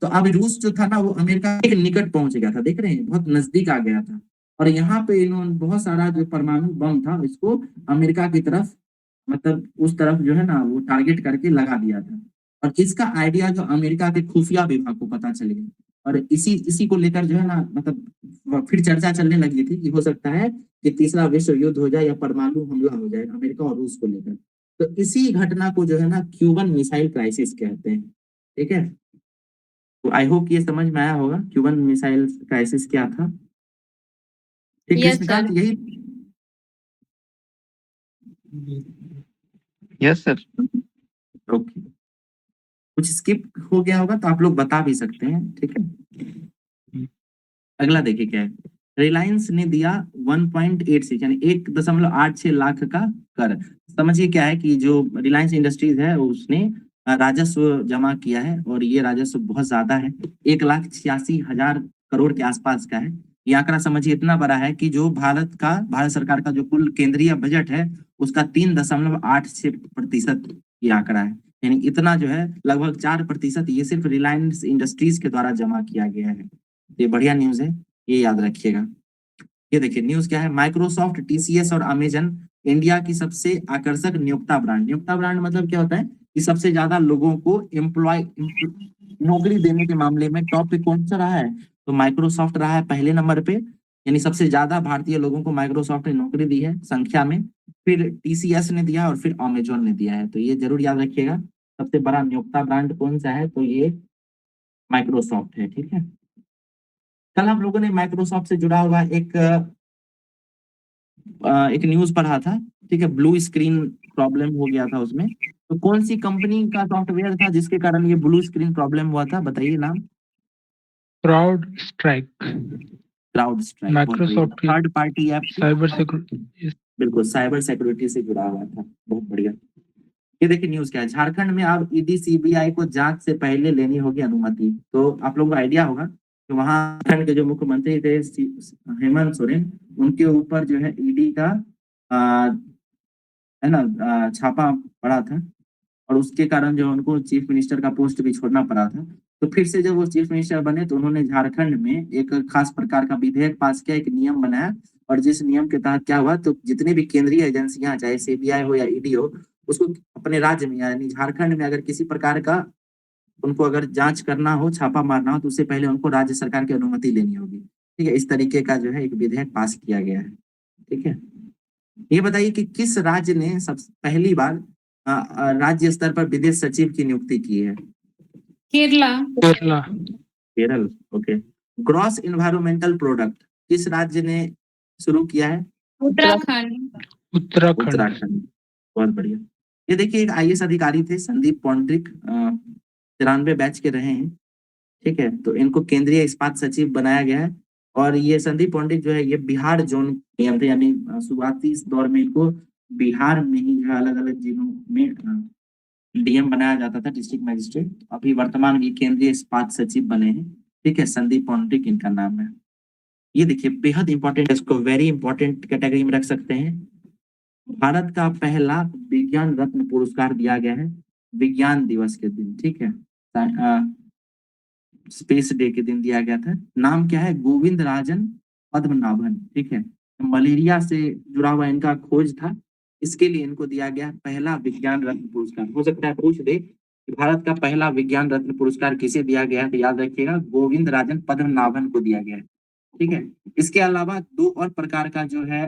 तो अब रूस जो था ना, वो अमेरिका के निकट पहुंच गया था, देख रहे हैं, बहुत नजदीक आ गया था। और यहाँ पे इन्होंने बहुत सारा जो परमाणु बम था, इसको अमेरिका की तरफ, मतलब उस तरफ जो है ना, वो टारगेट करके लगा दिया था। और इसका आइडिया जो अमेरिका के खुफिया विभाग को पता चल गया, और इसी इसी को लेकर जो है ना, मतलब फिर चर्चा चलने लगी थी कि हो सकता है कि तीसरा विश्व युद्ध हो जाए या परमाणु हमला हो जाए अमेरिका और रूस को लेकर। तो इसी घटना को जो है ना क्यूबन मिसाइल क्राइसिस कहते हैं, ठीक है। तो आई होप ये समझ में आया होगा क्यूबन मिसाइल क्राइसिस क्या था, ठीक है। Yes, Krishnakant, sir. यही यस सर। ओके, कुछ स्किप हो गया होगा तो आप लोग बता भी सकते हैं, ठीक है। अगला देखिए क्या है, रिलायंस ने दिया 1.86 यानी 1.86 लाख का कर। समझिए क्या है कि जो रिलायंस इंडस्ट्रीज है उसने राजस्व जमा किया है, और ये राजस्व बहुत ज्यादा है, 1,86,000 करोड़ के आसपास का है। ये आंकड़ा समझिए इतना बड़ा है कि जो भारत सरकार का जो कुल केंद्रीय बजट है, उसका 3.86% ये आंकड़ा है। यानी इतना जो है लगभग 4% ये सिर्फ रिलायंस इंडस्ट्रीज के द्वारा जमा किया गया है। ये बढ़िया न्यूज है, ये याद रखिएगा। ये देखिए न्यूज क्या है, माइक्रोसॉफ्ट, टीसीएस और अमेजन इंडिया की सबसे आकर्षक नियोक्ता ब्रांड। नियोक्ता ब्रांड मतलब क्या होता है कि सबसे ज्यादा लोगों को नौकरी देने के मामले में टॉप पे कौन सा रहा है, तो माइक्रोसॉफ्ट रहा है पहले नंबर पे, यानी सबसे ज्यादा भारतीय लोगों को माइक्रोसॉफ्ट ने नौकरी दी है संख्या में, फिर टीसीएस ने दिया और फिर अमेजोन ने दिया है। तो ये जरूर याद रखिएगा, सबसे बड़ा नियोक्ता ब्रांड कौन सा है, तो ये माइक्रोसॉफ्ट है। ठीक है, कल हम लोगों ने माइक्रोसॉफ्ट से जुड़ा हुआ एक न्यूज पढ़ा था, ठीक है, ब्लू स्क्रीन प्रॉब्लम हो गया था उसमें। तो कौन सी कंपनी का सॉफ्टवेयर था जिसके कारण ये ब्लू स्क्रीन प्रॉब्लम हुआ था, बताइए नाम। CrowdStrike, CrowdStrike, Microsoft की third party app, cyber security. बिल्कुल साइबर सिक्योरिटी से जुड़ा हुआ था, बहुत बढ़िया। ये देखिए न्यूज क्या है, झारखंड में अब ईडी सीबीआई को जांच से पहले लेनी होगी अनुमति। तो आप लोगों को आइडिया होगा कि वहां झारखंड के जो मुख्यमंत्री थे हेमंत सोरेन, उनके ऊपर जो है ईडी का है ना छापा पड़ा था, और उसके कारण जो उनको चीफ मिनिस्टर का पोस्ट भी छोड़ना पड़ा था। तो फिर से जब वो चीफ मिनिस्टर बने तो उन्होंने झारखंड में एक खास प्रकार का विधेयक पास किया, एक नियम बनाया, और जिस नियम के तहत क्या हुआ, तो जितनी भी केंद्रीय एजेंसियां चाहे सीबीआई हो या ईडी हो, उसको अपने राज्य में यानी झारखंड में अगर किसी प्रकार का उनको अगर जांच करना हो, छापा मारना हो, तो उससे पहले उनको राज्य सरकार की अनुमति लेनी होगी। ठीक है, इस तरीके का जो है एक विधेयक पास किया गया है। ठीक है, ये बताइए कि किस राज्य ने सबसे पहली बार राज्य स्तर पर विदेश सचिव की नियुक्ति की है। Kerala. Kerala, Kerala, okay. Gross environmental product किस राज्य ने शुरू किया है, उत्तराखंड। उत्तराखंड। उत्तराखंड, बहुत बढ़िया। ये देखिए एक आईएएस अधिकारी थे संदीप पौंड्रिक, 93 बैच के रहे हैं। ठीक है, तो इनको केंद्रीय इस्पात सचिव बनाया गया है, और ये संदीप पौंड्रिक जो है ये बिहार जोन नियम थे, यानी शुरुआती इस दौर में इनको बिहार में ही जो अलग अलग जिलों में डीएम बनाया जाता था, डिस्ट्रिक्ट मजिस्ट्रेट। अभी वर्तमान में ये केंद्रीय इस्पात सचिव बने हैं। ठीक है, संदीप पौंड्रिक इनका नाम है। ये देखिए बेहद इंपॉर्टेंट, इसको वेरी इंपॉर्टेंट कैटेगरी में रख सकते हैं। भारत का पहला विज्ञान रत्न पुरस्कार दिया गया है विज्ञान दिवस के दिन। ठीक है, स्पेस डे के दिन दिया गया था। नाम क्या है, गोविंद राजन पद्मनाभन। ठीक है, मलेरिया से जुड़ा हुआ इनका खोज था, इसके लिए इनको दिया गया पहला विज्ञान रत्न पुरस्कार। हो सकता है पूछ दे कि भारत का पहला विज्ञान रत्न पुरस्कार किसे दिया गया है, तो याद रखिएगा गोविंद राजन पद्मनाभन को दिया गया है। ठीक है, इसके अलावा 2 और प्रकार का जो है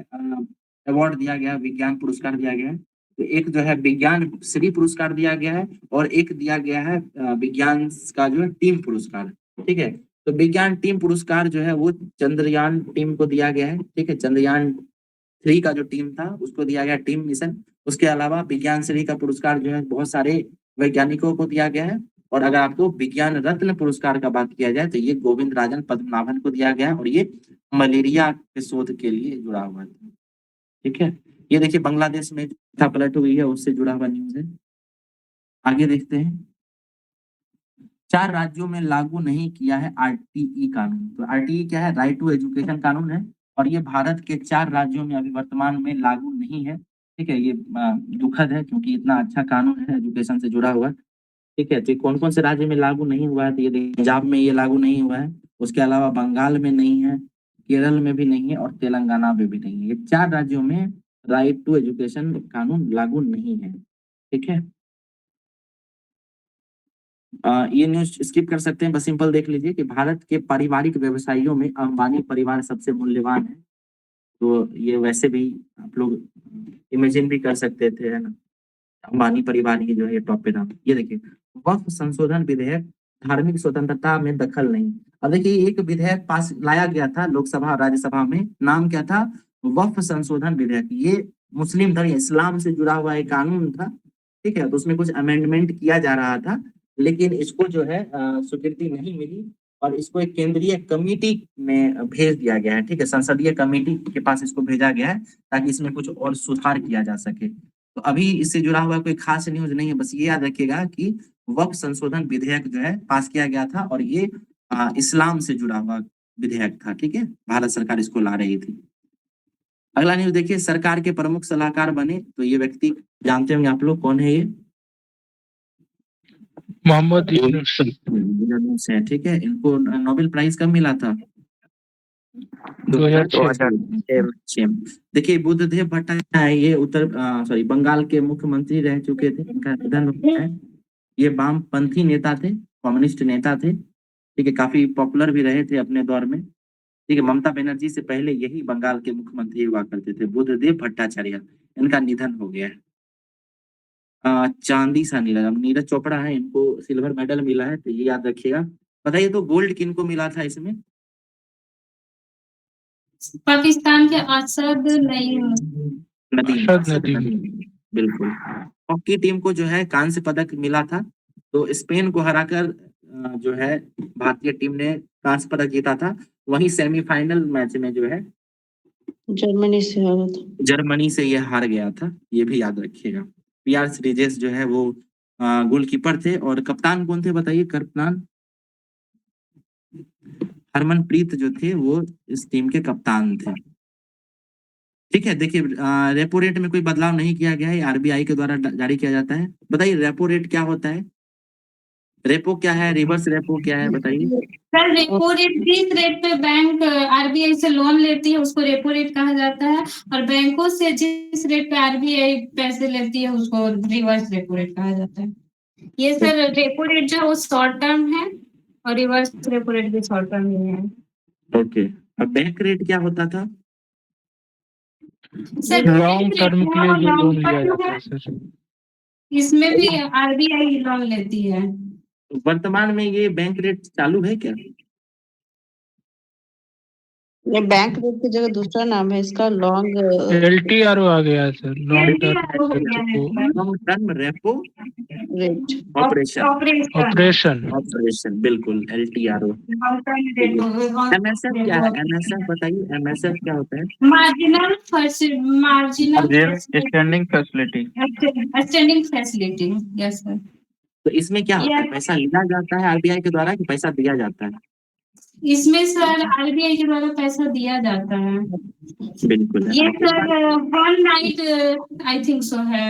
अवार्ड दिया गया, विज्ञान पुरस्कार दिया गया है। तो एक जो है विज्ञान श्री पुरस्कार दिया गया है, और एक दिया गया है विज्ञान का जो है टीम पुरस्कार। ठीक है, तो विज्ञान टीम पुरस्कार जो है वो चंद्रयान टीम को दिया गया है। ठीक है, चंद्रयान 3 का जो टीम था उसको दिया गया टीम मिशन। उसके अलावा विज्ञान श्री का पुरस्कार जो है बहुत सारे वैज्ञानिकों को दिया गया है, और अगर आपको विज्ञान रत्न पुरस्कार का बात किया जाए तो ये गोविंद राजन पद्मनाभन को दिया गया है, और ये मलेरिया के शोध के लिए जुड़ा हुआ था। ठीक है, ये देखिए बांग्लादेश में था पलट हुई है, उससे जुड़ा हुआ न्यूज है। आगे देखते हैं, 4 राज्यों में लागू नहीं किया है आरटीई कानून। तो आरटीई क्या है, राइट टू एजुकेशन कानून है, और ये भारत के 4 राज्यों में अभी वर्तमान में लागू नहीं है। ठीक है, ये दुखद है क्योंकि इतना अच्छा कानून है एजुकेशन से जुड़ा हुआ। ठीक है, तो कौन कौन से राज्य में लागू नहीं हुआ है, तो ये देखिए पंजाब में ये लागू नहीं हुआ है, उसके अलावा बंगाल में नहीं है, केरल में भी नहीं है, और तेलंगाना में भी नहीं है। ये 4 राज्यों में राइट टू एजुकेशन कानून लागू नहीं है। ठीक है, ये न्यूज स्किप कर सकते हैं, बस सिंपल देख लीजिए कि भारत के पारिवारिक व्यवसायियों में अंबानी परिवार सबसे मूल्यवान है। तो ये वैसे भी आप लोग इमेजिन भी कर सकते थे, है ना, अंबानी परिवार ही जो है टॉप पे था। ये देखिए वक्फ संशोधन विधेयक, धार्मिक स्वतंत्रता में दखल नहीं। अब देखिए एक विधेयक पास लाया गया था लोकसभा और राज्यसभा में, नाम क्या था, वक्फ संशोधन विधेयक। ये मुस्लिम धर्म इस्लाम से जुड़ा हुआ एक कानून था। ठीक है, तो उसमें कुछ अमेंडमेंट किया जा रहा था, लेकिन इसको जो है स्वीकृति नहीं मिली, और इसको एक केंद्रीय कमेटी में भेज दिया गया है। ठीक है, संसदीय कमेटी के पास इसको भेजा गया है ताकि इसमें कुछ और सुधार किया जा सके। तो अभी इससे जुड़ा हुआ कोई खास न्यूज नहीं है, बस ये याद रखिएगा कि वक्फ संशोधन विधेयक जो है पास किया गया था, और ये इस्लाम से जुड़ा हुआ विधेयक था। ठीक है, भारत सरकार इसको ला रही थी। अगला न्यूज देखिए, सरकार के प्रमुख सलाहकार बने, तो ये व्यक्ति जानते होंगे आप लोग, कौन है ये, मोहम्मद यूनुस। यूनुस है। ठीक है, इनको नोबेल प्राइज कब मिला था, 2006 देखिए बुद्धदेव भट्टाचार्य ये बंगाल के मुख्यमंत्री रह चुके थे, इनका निधन हो गया है। ये वामपंथी नेता थे, कम्युनिस्ट नेता थे, ठीक है, काफी पॉपुलर भी रहे थे अपने दौर में, ठीक है। ममता बनर्जी से पहले यही बंगाल के मुख्यमंत्री हुआ करते थे, बुद्धदेव भट्टाचार्य, इनका निधन हो गया है। चांदी सा नीरज, अब नीरज चोपड़ा है, इनको सिल्वर मेडल मिला है, तो ये याद रखिएगा। बताइए तो गोल्ड किनको मिला था इसमें? पाकिस्तान के असद नईम नदीम, बिल्कुल। हॉकी टीम को जो है कांस्य पदक मिला था, तो स्पेन को हराकर जो है भारतीय टीम ने कांस्य पदक जीता था। वहीं सेमीफाइनल मैच में जो है जर्मनी से हारा था। जर्मनी से ये हार गया था, ये भी याद रखिएगा। पीआर श्रीजेश जो है वो गोलकीपर थे, और कप्तान कौन थे बताइए? कप्तान हरमनप्रीत जो थे वो इस टीम के कप्तान थे, ठीक है। देखिए रेपो रेट में कोई बदलाव नहीं किया गया है, आरबीआई के द्वारा जारी किया जाता है। बताइए रेपो रेट क्या होता है? रेपो क्या है, रिवर्स रेपो क्या है, बताइए। सर रेपो रेट, जिस रेट पे बैंक आरबीआई से लोन लेती है उसको रेपो रेट कहा जाता है, और बैंकों से जिस रेट पे आरबीआई पैसे लेती है उसको रिवर्स रेपो रेट कहा जाता है। ये सर रेपो रेट जो है वो शॉर्ट टर्म है, और रिवर्स रेपो रेट भी शॉर्ट टर्म ही है। ओके, अब बैंक रेट क्या होता था? सर लॉन्ग टर्म के लिए जो लोन लिया जाता है सर, इसमें भी आरबीआई लोन लेती है। वर्तमान में ये बैंक रेट चालू है क्या? ये बैंक रेट की जगह दूसरा नाम है इसका, लॉन्ग LTRO आ गया है sir, long term repo rate operation. बिल्कुल, LTRO। MSF क्या है? MSF बताइए, MSF क्या होता है? Marginal standing facility. Standing facility, yes sir. तो इसमें क्या होता है? पैसा लिया जाता है आरबीआई के द्वारा कि पैसा दिया जाता है? इसमें सर आरबीआई के द्वारा पैसा दिया जाता है। बिल्कुल। ये sir 1 night I think so है,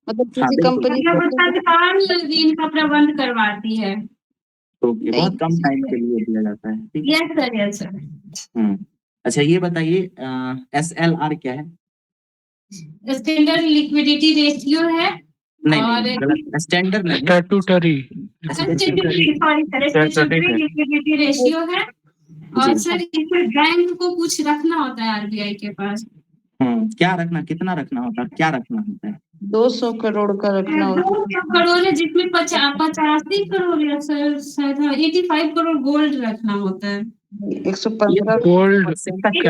मतलब किसी कंपनी तत्काल इनका प्रबंध करवाती है। तो बहुत कम टाइम के लिए दिया जाता है, ठीक है। Yes sir, yes sir. अच्छा ये बताइए SLR क्या है? स्टैंडर्ड लिक्विडिटी रेशियो है। नहीं, गलत, स्टैंडर्ड नहीं, स्टैट्यूटरी लिक्विडिटी रेशियो है। और सर इसमें बैंक को कुछ रखना होता है आरबीआई के पास। क्या रखना, कितना रखना होता है, क्या रखना होता है? 200 करोड़ का रखना होता 200 करोड़ है, जिसमें 85 करोड़ या सर शायद 85 करोड़ गोल्ड रखना होता है। है। 115 गोल्ड, कैश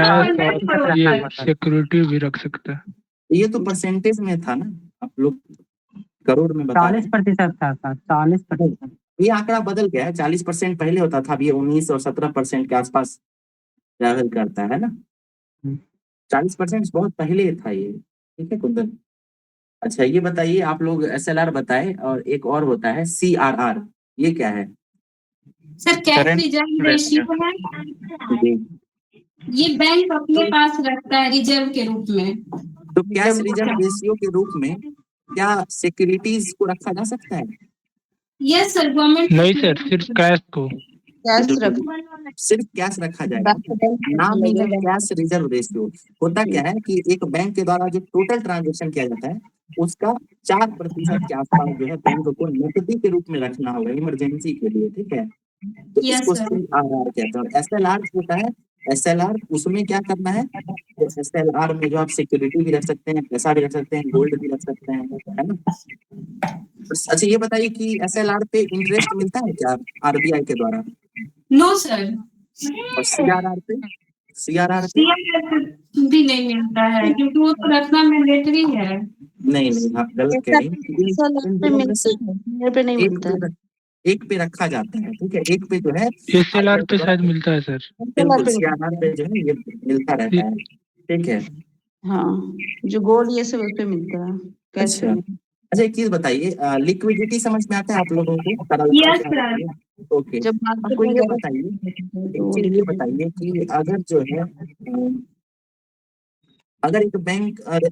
और ये सिक्योरिटी भी रख सकता है। ये तो परसेंटेज में था ना, आप लोग करोड़ में बता 40% था सर, 40%। ये आंकड़ा बदल गया है, 40% पहले होता था, अब ये 19 और 17% के आसपास ट्रैवल करता है ना। 40% बहुत पहले था ये, ठीक है कुंदन। अच्छा ये बताइए, आप लोग SLR बताए, और एक और होता है CRR, ये क्या है? सर कैश रिजर्व रेशियो है, ये बैंक अपने पास रखता है रिजर्व के रूप में। तो कैश रिजर्व रेशियो के रूप में क्या सिक्योरिटीज को रखा जा सकता है? यस सर, गवर्नमेंट नहीं सर, सिर्फ कैश को, सिर्फ कैश रखा जाएगा। नाम ही है कैश रिजर्व रेशियो। होता क्या है कि एक बैंक के द्वारा जो टोटल ट्रांजेक्शन किया जाता है उसका 4% के आसपास जो है बैंक को नकदी के रूप में रखना होगा इमरजेंसी के लिए, ठीक है। तो इसको CRR कहते हैं। SLR होता है, SLR उसमें क्या करना है, तो SLR में जो आप सिक्योरिटी भी रख सकते हैं, पैसा भी रख सकते हैं, गोल्ड भी रख सकते हैं, है ना। अच्छा ये बताइए कि SLR पे इंटरेस्ट मिलता है क्या आरबीआई के द्वारा? No sir. और CRR पे भी नहीं मिलता है, क्योंकि वो तो रखना मैंडेटरी है। नहीं आप गलत कह रही हैं। एक पे रखा जाता है, ठीक है, एक पे जो है SLR पे शायद मिलता है सर, CRR पे जो है ये मिलता रहता है, ठीक है। हाँ, जो गोल्ड ये सब उस पे मिलता है कैश पे। अच्छा एक चीज बताइए, लिक्विडिटी समझ में आता है आप लोगों को? Yes sir. ओके, आपको ये बताइए कि अगर जो है अगर एक बैंक अगर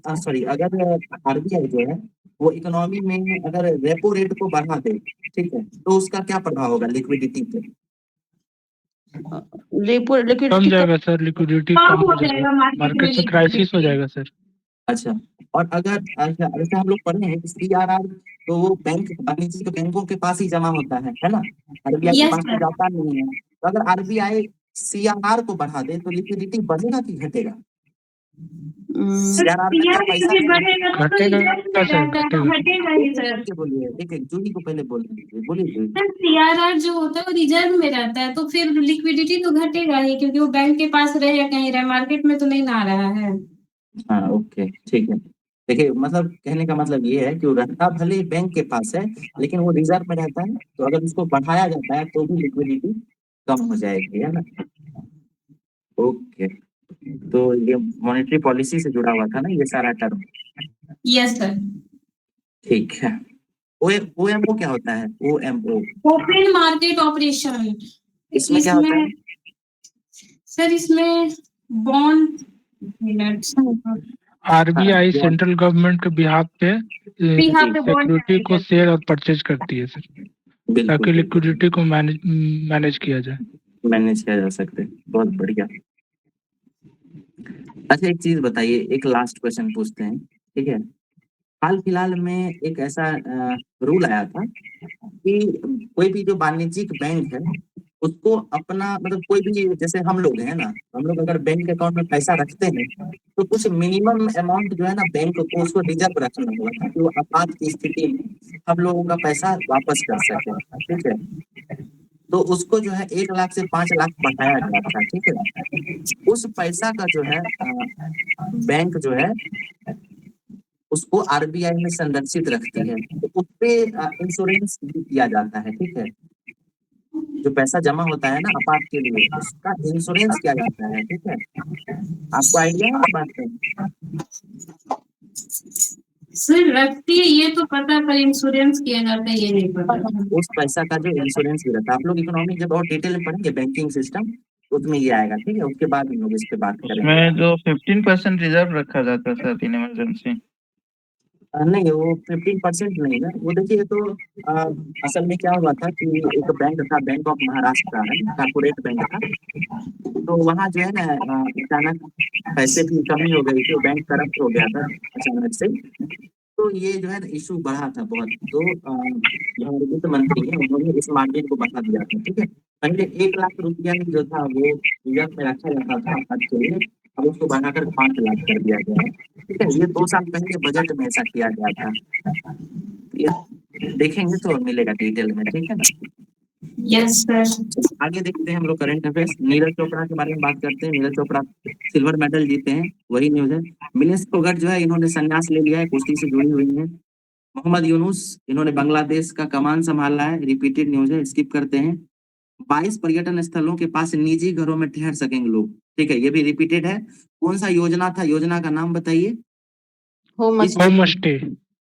आरबीआई जो है वो इकोनॉमी में अगर रेपो रेट को बढ़ा दे, ठीक है, तो उसका क्या प्रभाव होगा लिक्विडिटी पे? रेपो कम लिक्विडिटी जाएगा सर, लिक्विडिटी कम कम हो हो जाएगा जाएगा, मार्केट में मार्केट में क्राइसिस हो जाएगा सर। अच्छा, और अगर अच्छा जैसे हम लोग पढ़े हैं कि सीआरआर तो वो बैंक वाणिज्यिक बैंकों के पास ही जमा होता है ना, आरबीआई के यस पास तो सर। जाता नहीं है। तो अगर आरबीआई सीआरआर को बढ़ा दे तो लिक्विडिटी बढ़ेगा कि घटेगा? सीआरआर में अगर पैसा बढ़ेगा तो घटेगा रिजर्व सर, में रहता है, घटेगा। घटेगा ही सर। करके बोलिए, एक जूही को पहले बोलने दीजिए, बोलिए जूही। सर सीआरआर जो होता है वो रिजर्व में रहता है, तो फिर लिक्विडिटी तो घटेगा ही, क्योंकि वो बैंक के पास रहे या कहीं रहे, मार्केट में तो नहीं ना आ रहा है। हाँ ओके ठीक है। देखिए मतलब कहने का मतलब ये है कि वो रहता भले ही बैंक के पास है लेकिन वो रिजर्व में रहता है, तो अगर उसको बढ़ाया जाता है तो भी लिक्विडिटी कम हो जाएगी, है ना। ओके, तो ये मॉनेटरी पॉलिसी से जुड़ा हुआ था ना ये सारा टर्म। Yes sir. ठीक है। ओएमओ क्या होता है? OMO open market operation. इसमें क्या होता है? सर इसमें बॉन्ड आरबीआई सेंट्रल गवर्नमेंट के बिहाफ पे बिहाफ पे बॉन्ड सिक्योरिटी को सेल और परचेज करती है सर, ताकि बिल्कुल लिक्विडिटी को मैनेज किया जाए। मैनेज किया जा सकते हैं, बहुत बढ़िया। अच्छा एक चीज बताइए, एक लास्ट क्वेश्चन पूछते हैं, ठीक है। हाल फिलहाल में एक ऐसा रूल आया था कि कोई भी जो वाणिज्यिक बैंक है उसको अपना मतलब कोई भी जैसे हम लोग हैं ना, हम लोग अगर बैंक अकाउंट में पैसा रखते हैं तो कुछ मिनिमम अमाउंट जो है ना बैंक को उसको रिजर्व रखना होगा ताकि वो आपात की स्थिति में हम लोगों का पैसा वापस कर सके, ठीक है। तो उसको जो है 1 लाख से 5 लाख बढ़ाया गया था, ठीक है। उस पैसा का जो है बैंक जो है उसको आरबीआई में संरक्षित रखती है, तो उस पे इंश्योरेंस भी किया जाता है, ठीक है। जो पैसा जमा होता है ना आपात के लिए उसका इंश्योरेंस किया जाता है, ठीक है। आपको आइडिया है इस बात का? सर रखती है ये तो पता, पर इंश्योरेंस किया जाता है ये नहीं पता। उस पैसा का जो इंश्योरेंस भी रहता है, आप लोग इकोनॉमिक जब और डिटेल में पढ़ेंगे बैंकिंग सिस्टम उसमें ये आएगा, ठीक है। उसके बाद हम लोग इस पे बात करेंगे। उसमें जो 15% रिजर्व रखा जाता है सर इन इमरजेंसी। नहीं वो 15% नहीं है वो, देखिए तो असल में क्या हुआ था कि एक बैंक था, बैंक ऑफ महाराष्ट्र है, कॉर्पोरेट बैंक था। तो वहाँ जो है ना अचानक पैसे की कमी हो गई थी, बैंक करप्ट हो गया था अचानक से। तो ये जो है ना इशू बढ़ा था बहुत, तो जो वित्त मंत्री है उन्होंने इस मार्जिन को बढ़ा दिया था, ठीक है। पहले 1 लाख रुपया ही जो था वो रिजर्व में रखा जाता था आज के लिए, अब उसको बढ़ाकर 5 लाख कर दिया गया है, ठीक है। ये 2 साल पहले बजट में ऐसा किया गया था, ये देखेंगे तो मिलेगा डिटेल में, ठीक है ना। Yes sir. आगे देखते हैं हम लोग करंट अफेयर्स। नीरज चोपड़ा के बारे में बात करते हैं। नीरज चोपड़ा सिल्वर मेडल जीते हैं, वही न्यूज है। मिनेश फोगट जो है इन्होंने संन्यास ले लिया है, कुश्ती से जुड़ी हुई है। मोहम्मद यूनुस इन्होंने बांग्लादेश का कमान संभाला है, रिपीटेड न्यूज है, स्किप करते हैं। 22 पर्यटन स्थलों के पास निजी घरों में ठहर सकेंगे लोग, ठीक है, ये भी रिपीटेड है। कौन सा योजना था, योजना का नाम बताइए। Home home stay.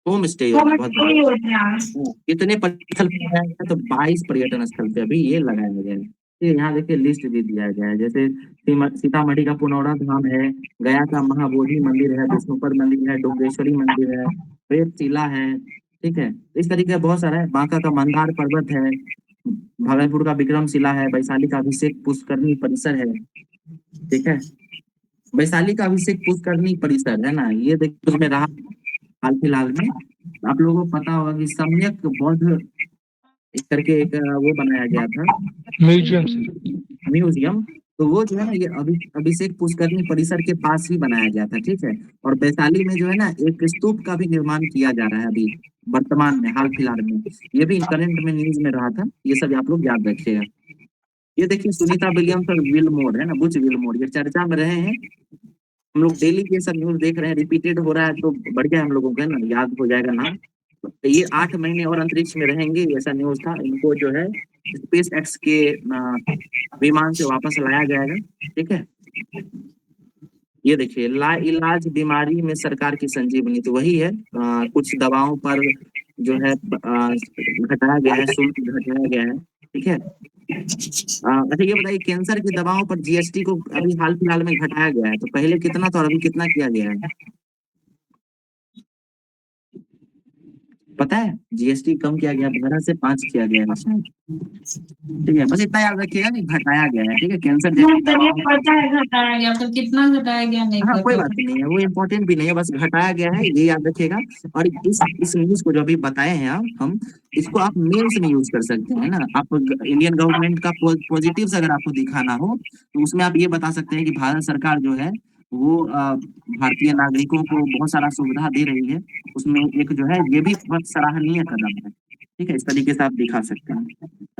Home stay योजना, बहुत बढ़िया। कितने स्थल पे लगाया गया? तो 22 पर्यटन स्थल पे अभी ये लगाया गया है। फिर यहाँ देखिए लिस्ट भी दिया गया है, जैसे सीतामढ़ी का पुनौरा धाम है, गया का महाबोधि मंदिर है, विष्णुपद मंदिर है, डोगेश्वरी मंदिर है, प्रेतशिला है, ठीक है। इस तरीके का बहुत सारा है। बांका का मंदार पर्वत है, भागलपुर का विक्रमशिला है, वैशाली का अभिषेक पुष्करणी परिसर है, ठीक है। वैशाली का अभिषेक पुष्करणी परिसर है ना, ये देखिए उसमें रहा हाल फिलहाल में। आप लोगों को पता होगा कि सम्यक बौद्ध इस करके एक वो बनाया गया था म्यूजियम सर। म्यूजियम, तो वो जो है ना ये अभिषेक पुष्करणी परिसर के पास ही बनाया गया था, ठीक है। और वैशाली में जो है ना एक स्तूप का भी निर्माण किया जा रहा है अभी वर्तमान में, हाल फिलहाल में। ये भी करंट में न्यूज में रहा था, ये सब आप लोग याद रखिएगा। ये देखिए सुनीता विलियम्स और विलमोर है ना, बुच विलमोर, ये चर्चा में रहे हैं। हम लोग डेली ये सब न्यूज देख रहे हैं, रिपीटेड हो रहा है, तो बढ़िया हम लोगों को है ना याद हो जाएगा नाम। तो ये 8 महीने और अंतरिक्ष में रहेंगे, ऐसा न्यूज था। इनको जो है स्पेस एक्स के विमान से वापस लाया जाएगा, ठीक है। ये देखिए लाइलाज बीमारी में सरकार की संजीवनी, तो वही है। कुछ दवाओं पर जो है घटाया गया है, शुल्क घटाया गया है, ठीक है। अच्छा ये बताइए कैंसर की दवाओं पर जीएसटी को अभी हाल फिलहाल में घटाया गया है, तो पहले कितना था और अभी कितना किया गया है? पता है जीएसटी कम किया गया, 12 से 5 किया गया है शायद। ठीक है, बस इतना याद रखिएगा कि घटाया गया है। ठीक है, कैंसर नहीं, तो ये पता है घटाया गया, पर कितना घटाया गया नहीं हाँ कोई पता। बात नहीं है, वो इम्पोर्टेंट भी नहीं है, बस घटाया गया है, ये याद रखिएगा। और इस न्यूज को जो अभी बताए हैं हम इसको आप मेल्स में यूज कर सकते हैं ना। आप इंडियन गवर्नमेंट का पॉजिटिव्स अगर आपको दिखाना हो तो उसमें आप ये बता सकते हैं कि भारत सरकार जो है वो भारतीय नागरिकों को बहुत सारा सुविधा दे रही है, उसमें एक जो है ये भी बहुत सराहनीय कदम है। ठीक है, इस तरीके से आप दिखा सकते हैं।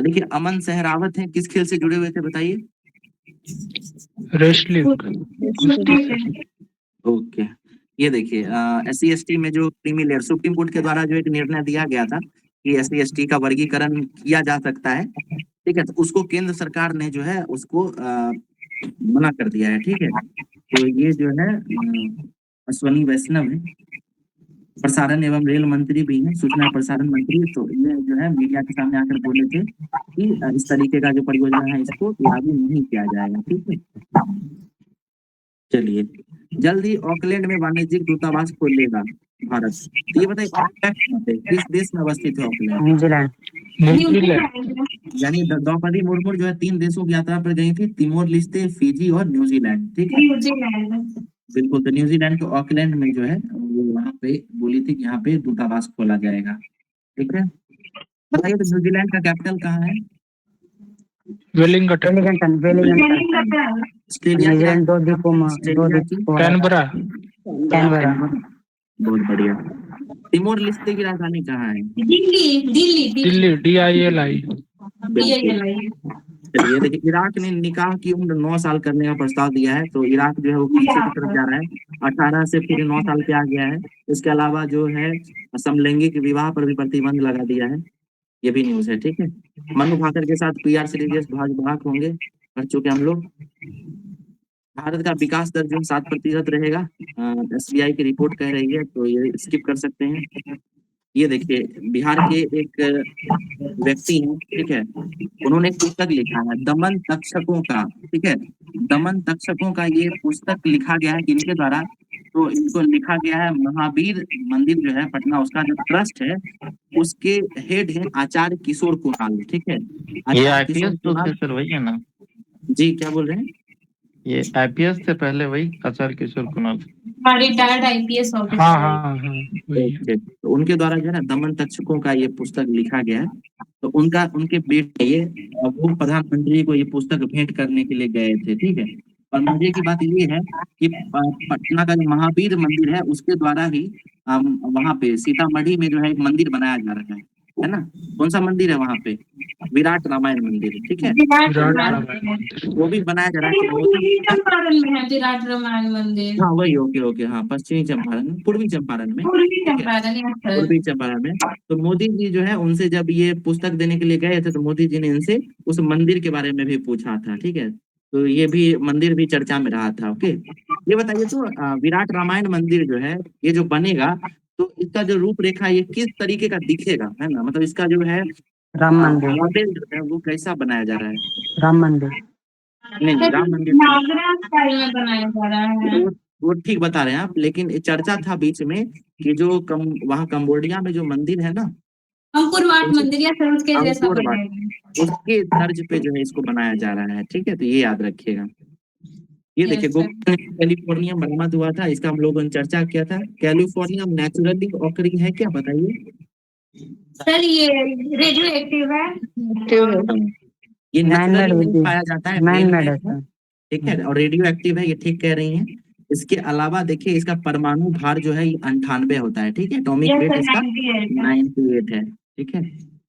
देखिए अमन सहरावत है, किस खेल से जुड़े हुए थे बताइए? रेस्लिंग। ओके, ये देखिए SC/ST में जो क्रीमी लेयर, सुप्रीम कोर्ट के द्वारा जो एक निर्णय दिया गया था कि SC/ST का वर्गीकरण किया जा सकता है। ठीक है, तो उसको केंद्र सरकार ने जो है उसको मना कर दिया है। ठीक है, तो ये जो है अश्वनी वैष्णव है, प्रसारण एवं रेल मंत्री भी हैं, सूचना प्रसारण मंत्री। तो ये जो है मीडिया के सामने आकर बोले थे कि इस तरीके का जो परियोजना है इसको लागू नहीं किया जाएगा। ठीक है, चलिए, जल्द ही ऑकलैंड में वाणिज्यिक दूतावास खोलेगा भारत। तो ये बताइए ऑकलैंड कहाँ पे, किस देश में अवस्थित है ऑकलैंड? न्यूजीलैंड। न्यूजीलैंड। यानी द्रौपदी मुर्मू जो है 3 देशों की यात्रा पर गई थी, तिमोर लिस्ते, फिजी और न्यूजीलैंड। ठीक है, बिल्कुल। तो न्यूजीलैंड के ऑकलैंड में जो है वो वहाँ पे बोली थी कि यहाँ पे दूतावास खोला जाएगा। ठीक है, बताइए तो न्यूजीलैंड का कैपिटल कहाँ है? वेलिंगटन। ऑस्ट्रेलिया न्यूजीलैंड दो द्वीपों में कैनबरा। कैनबरा। बहुत बढ़िया। तिमोर लिस्ते की राजधानी कहाँ है? दिल्ली। DILI। चलिए देखिए, इराक ने निकाह की उम्र 9 साल करने का प्रस्ताव दिया है। तो इराक जो है वो पीछे की तरफ जा रहा है, 18 से फिर 9 साल पे आ गया है। इसके अलावा जो है समलैंगिक विवाह पर भी प्रतिबंध लगा दिया है, ये भी न्यूज है। ठीक है, मनु भाकर के साथ PR सीरीज भाग होंगे कर चुके हम लोग। भारत का विकास दर जो 7% रहेगा, SBI की रिपोर्ट कह रही है, तो ये स्किप कर सकते हैं। ये देखिए बिहार के एक व्यक्ति हैं, ठीक है, उन्होंने एक पुस्तक लिखा है दमन तक्षकों का। ठीक है, दमन तक्षकों का ये पुस्तक लिखा गया है किनके द्वारा? तो इनको लिखा गया है महावीर मंदिर जो है पटना, उसका जो ट्रस्ट है उसके हेड है आचार्य किशोर कुणाल। ठीक है, ये IPS तो थे सर, वही है ना? जी क्या बोल रहे हैं? ये IPS से पहले वही Acharya Kishore Kunal. Retired IPS officer. हाँ। तो उनके द्वारा जो है ना दमन तक्षकों का ये पुस्तक लिखा गया है। तो उनके बेटे ये वो प्रधानमंत्री को ये पुस्तक भेंट करने के लिए गए थे। ठीक है, और मजे की बात ये है कि पटना का जो महावीर मंदिर है उसके द्वारा ही वहाँ पे सीतामढ़ी में जो है एक मंदिर बनाया जा रहा है ना? कौन सा मंदिर है वहाँ पे? विराट रामायण मंदिर। ठीक है, वो भी बनाया जा रहा है चंपारण में है विराट रामायण मंदिर। हाँ वही, ओके हाँ, पश्चिमी चंपारण, पूर्वी चंपारण में, पूर्वी चंपारण में। तो मोदी जी जो है उनसे जब ये पुस्तक देने के लिए गए थे तो मोदी जी ने इनसे उस मंदिर के बारे में भी पूछा था। ठीक है, तो ये भी मंदिर भी चर्चा में रहा था। ओके, ये बताइए तो विराट रामायण मंदिर जो है ये जो बनेगा तो इसका जो रूपरेखा ये किस तरीके का दिखेगा, है ना? मतलब इसका जो है राम मंदिर। मॉडल जो है वो कैसा बनाया जा रहा है? राम मंदिर। नहीं, राम मंदिर स्टाइल में बनाया जा रहा है। वो ठीक बता रहे हैं आप, लेकिन चर्चा था बीच में कि जो वहाँ कंबोडिया में जो मंदिर है ना, अंकुर वाट मंदिर या फिर उसके जैसा अंकुर वाट, बनेगा, उसके तर्ज पे जो है इसको बनाया जा रहा है। ठीक है, तो ये याद रखिएगा। ये देखिए कैलिफोर्नियम बरामद हुआ था, इसका हम लोगों ने चर्चा किया था। कैलिफोर्नियम नेचुरली ऑकरिंग है क्या, बताइए? सर ये रेडियो एक्टिव है। ये नेचुरली नहीं पाया जाता है, मैन मेड है, है। ठीक है, और रेडियो एक्टिव है, ये ठीक कह रही हैं। इसके अलावा देखिए इसका परमाणु भार जो है ये 98 होता है। ठीक है, एटॉमिक वेट इसका 98 है। ठीक है,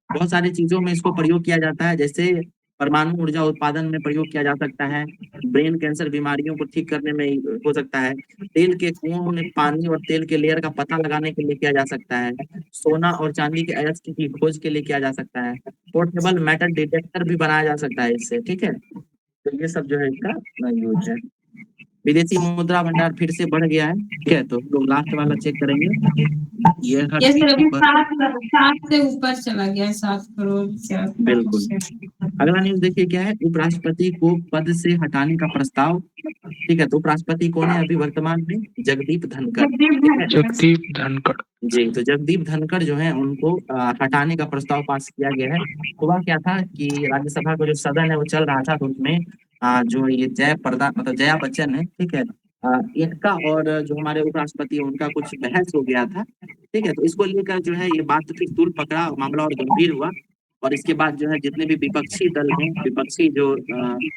बहुत सारी चीजों में इसको प्रयोग किया जाता है, जैसे परमाणु ऊर्जा उत्पादन में प्रयोग किया जा सकता है, ब्रेन कैंसर बीमारियों को ठीक करने में हो सकता है, तेल के कुओं में पानी और तेल के लेयर का पता लगाने के लिए किया जा सकता है, सोना और चांदी के अयस्क की खोज के लिए किया जा सकता है, पोर्टेबल मेटल डिटेक्टर भी बनाया जा सकता है इससे। ठीक है, तो ये सब जो है इसका यूज है। विदेशी मुद्रा भंडार फिर से बढ़ गया है। ठीक है, तो लोग लास्ट वाला चेक करेंगे। ये ये सर अभी 7 से ऊपर चला गया, 7 करोड़। बिल्कुल। अगला न्यूज देखिए क्या है, उपराष्ट्रपति को पद से हटाने का प्रस्ताव। ठीक है। तो उपराष्ट्रपति कौन है अभी वर्तमान में? जगदीप धनखड़, ठीक है। जगदीप धनखड़। जी, तो जगदीप धनखड़ जो है उनको हटाने का प्रस्ताव पास किया गया है। हुआ क्या था कि राज्यसभा का जो सदन है वो चल रहा था, तो उसमें जो ये जयाप्रदा मतलब जया बच्चन है, ठीक है, इनका और जो हमारे उपराष्ट्रपति हैं उनका कुछ बहस हो गया था, ठीक है। तो इसको लेकर जो है ये बात फिर तूल पकड़ा, मामला और गंभीर हुआ, और इसके बाद जो है जितने भी विपक्षी दल हैं, विपक्षी जो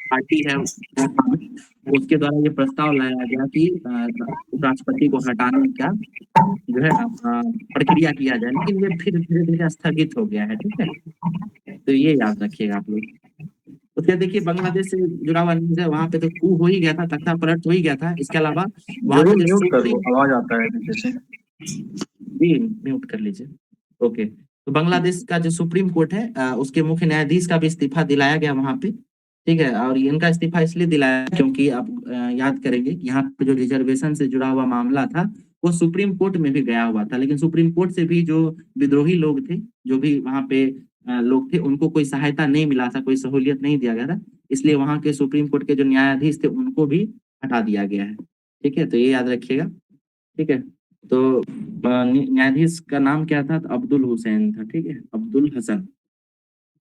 पार्टी है उसके द्वारा ये प्रस्ताव लाया गया कि उपराष्ट्रपति को हटाने का जो है प्रक्रिया किया जाए, लेकिन ये फिर धीरे धीरे स्थगित हो गया है, ठीक है। तो ये याद रखिएगा आप लोग। उसके देखिए बांग्लादेश से जुड़ा हुआ न्यूज है, वहां पे तो कू हो ही गया था, तख्ता पलट हो ही गया था। इसके अलावा वहां पे जो आवाज आता है पीछे से। जी म्यूट कर लीजिए। ओके, तो बांग्लादेश का जो सुप्रीम कोर्ट है उसके मुख्य न्यायाधीश का भी इस्तीफा दिलाया गया वहां पे, ठीक है। और इनका इस्तीफा इसलिए दिलाया क्योंकि आप याद करेंगे कि यहाँ पे जो रिजर्वेशन से जुड़ा हुआ मामला था वो सुप्रीम कोर्ट में भी गया हुआ था, लेकिन सुप्रीम कोर्ट से भी जो विद्रोही लोग थे, जो भी वहां पे लोग थे, उनको कोई सहायता नहीं मिला था, कोई सहूलियत नहीं दिया गया था, इसलिए वहां के सुप्रीम कोर्ट के जो न्यायाधीश थे उनको भी हटा दिया गया है, ठीक है। तो ये याद रखिएगा, ठीक है। तो न्यायाधीश का नाम क्या था? तो अब्दुल हुसैन था, ठीक है, अब्दुल हसन।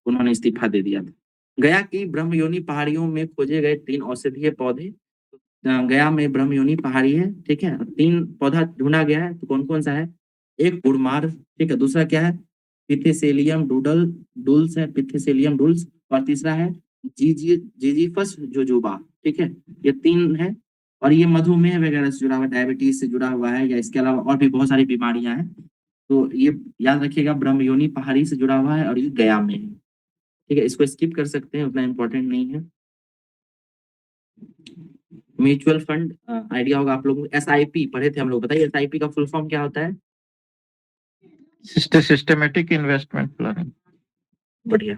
उन्होंने इस्तीफा दे दिया था। गया की ब्रह्मयोनी पहाड़ियों में खोजे गए 3 औषधीय पौधे। गया में ब्रह्मयोनी पहाड़ी है, ठीक है, 3 पौधा ढूंढा गया है, तो कौन कौन सा है? एक गुड़मार, ठीक है, दूसरा क्या है? पिथिसेलियम डुल्स है, पिथिसेलियम डुल्स, और तीसरा है जीजीफस जोजोबा, ठीक है। ये 3 है, और ये मधुमेह वगैरह से जुड़ा हुआ, डायबिटीज से जुड़ा हुआ है, या इसके अलावा और भी बहुत सारी बीमारियां हैं। तो ये याद रखिएगा, ब्रह्मयोनी पहाड़ी से जुड़ा हुआ है और ये गया में है, ठीक है। इसको स्किप कर सकते हैं, उतना इम्पोर्टेंट नहीं है। म्यूचुअल फंड आइडिया होगा आप लोगों को, एसआईपी पढ़े थे हम लोग, बताइए एसआईपी का फुल फॉर्म क्या होता है? Systematic investment planning. बढ़िया,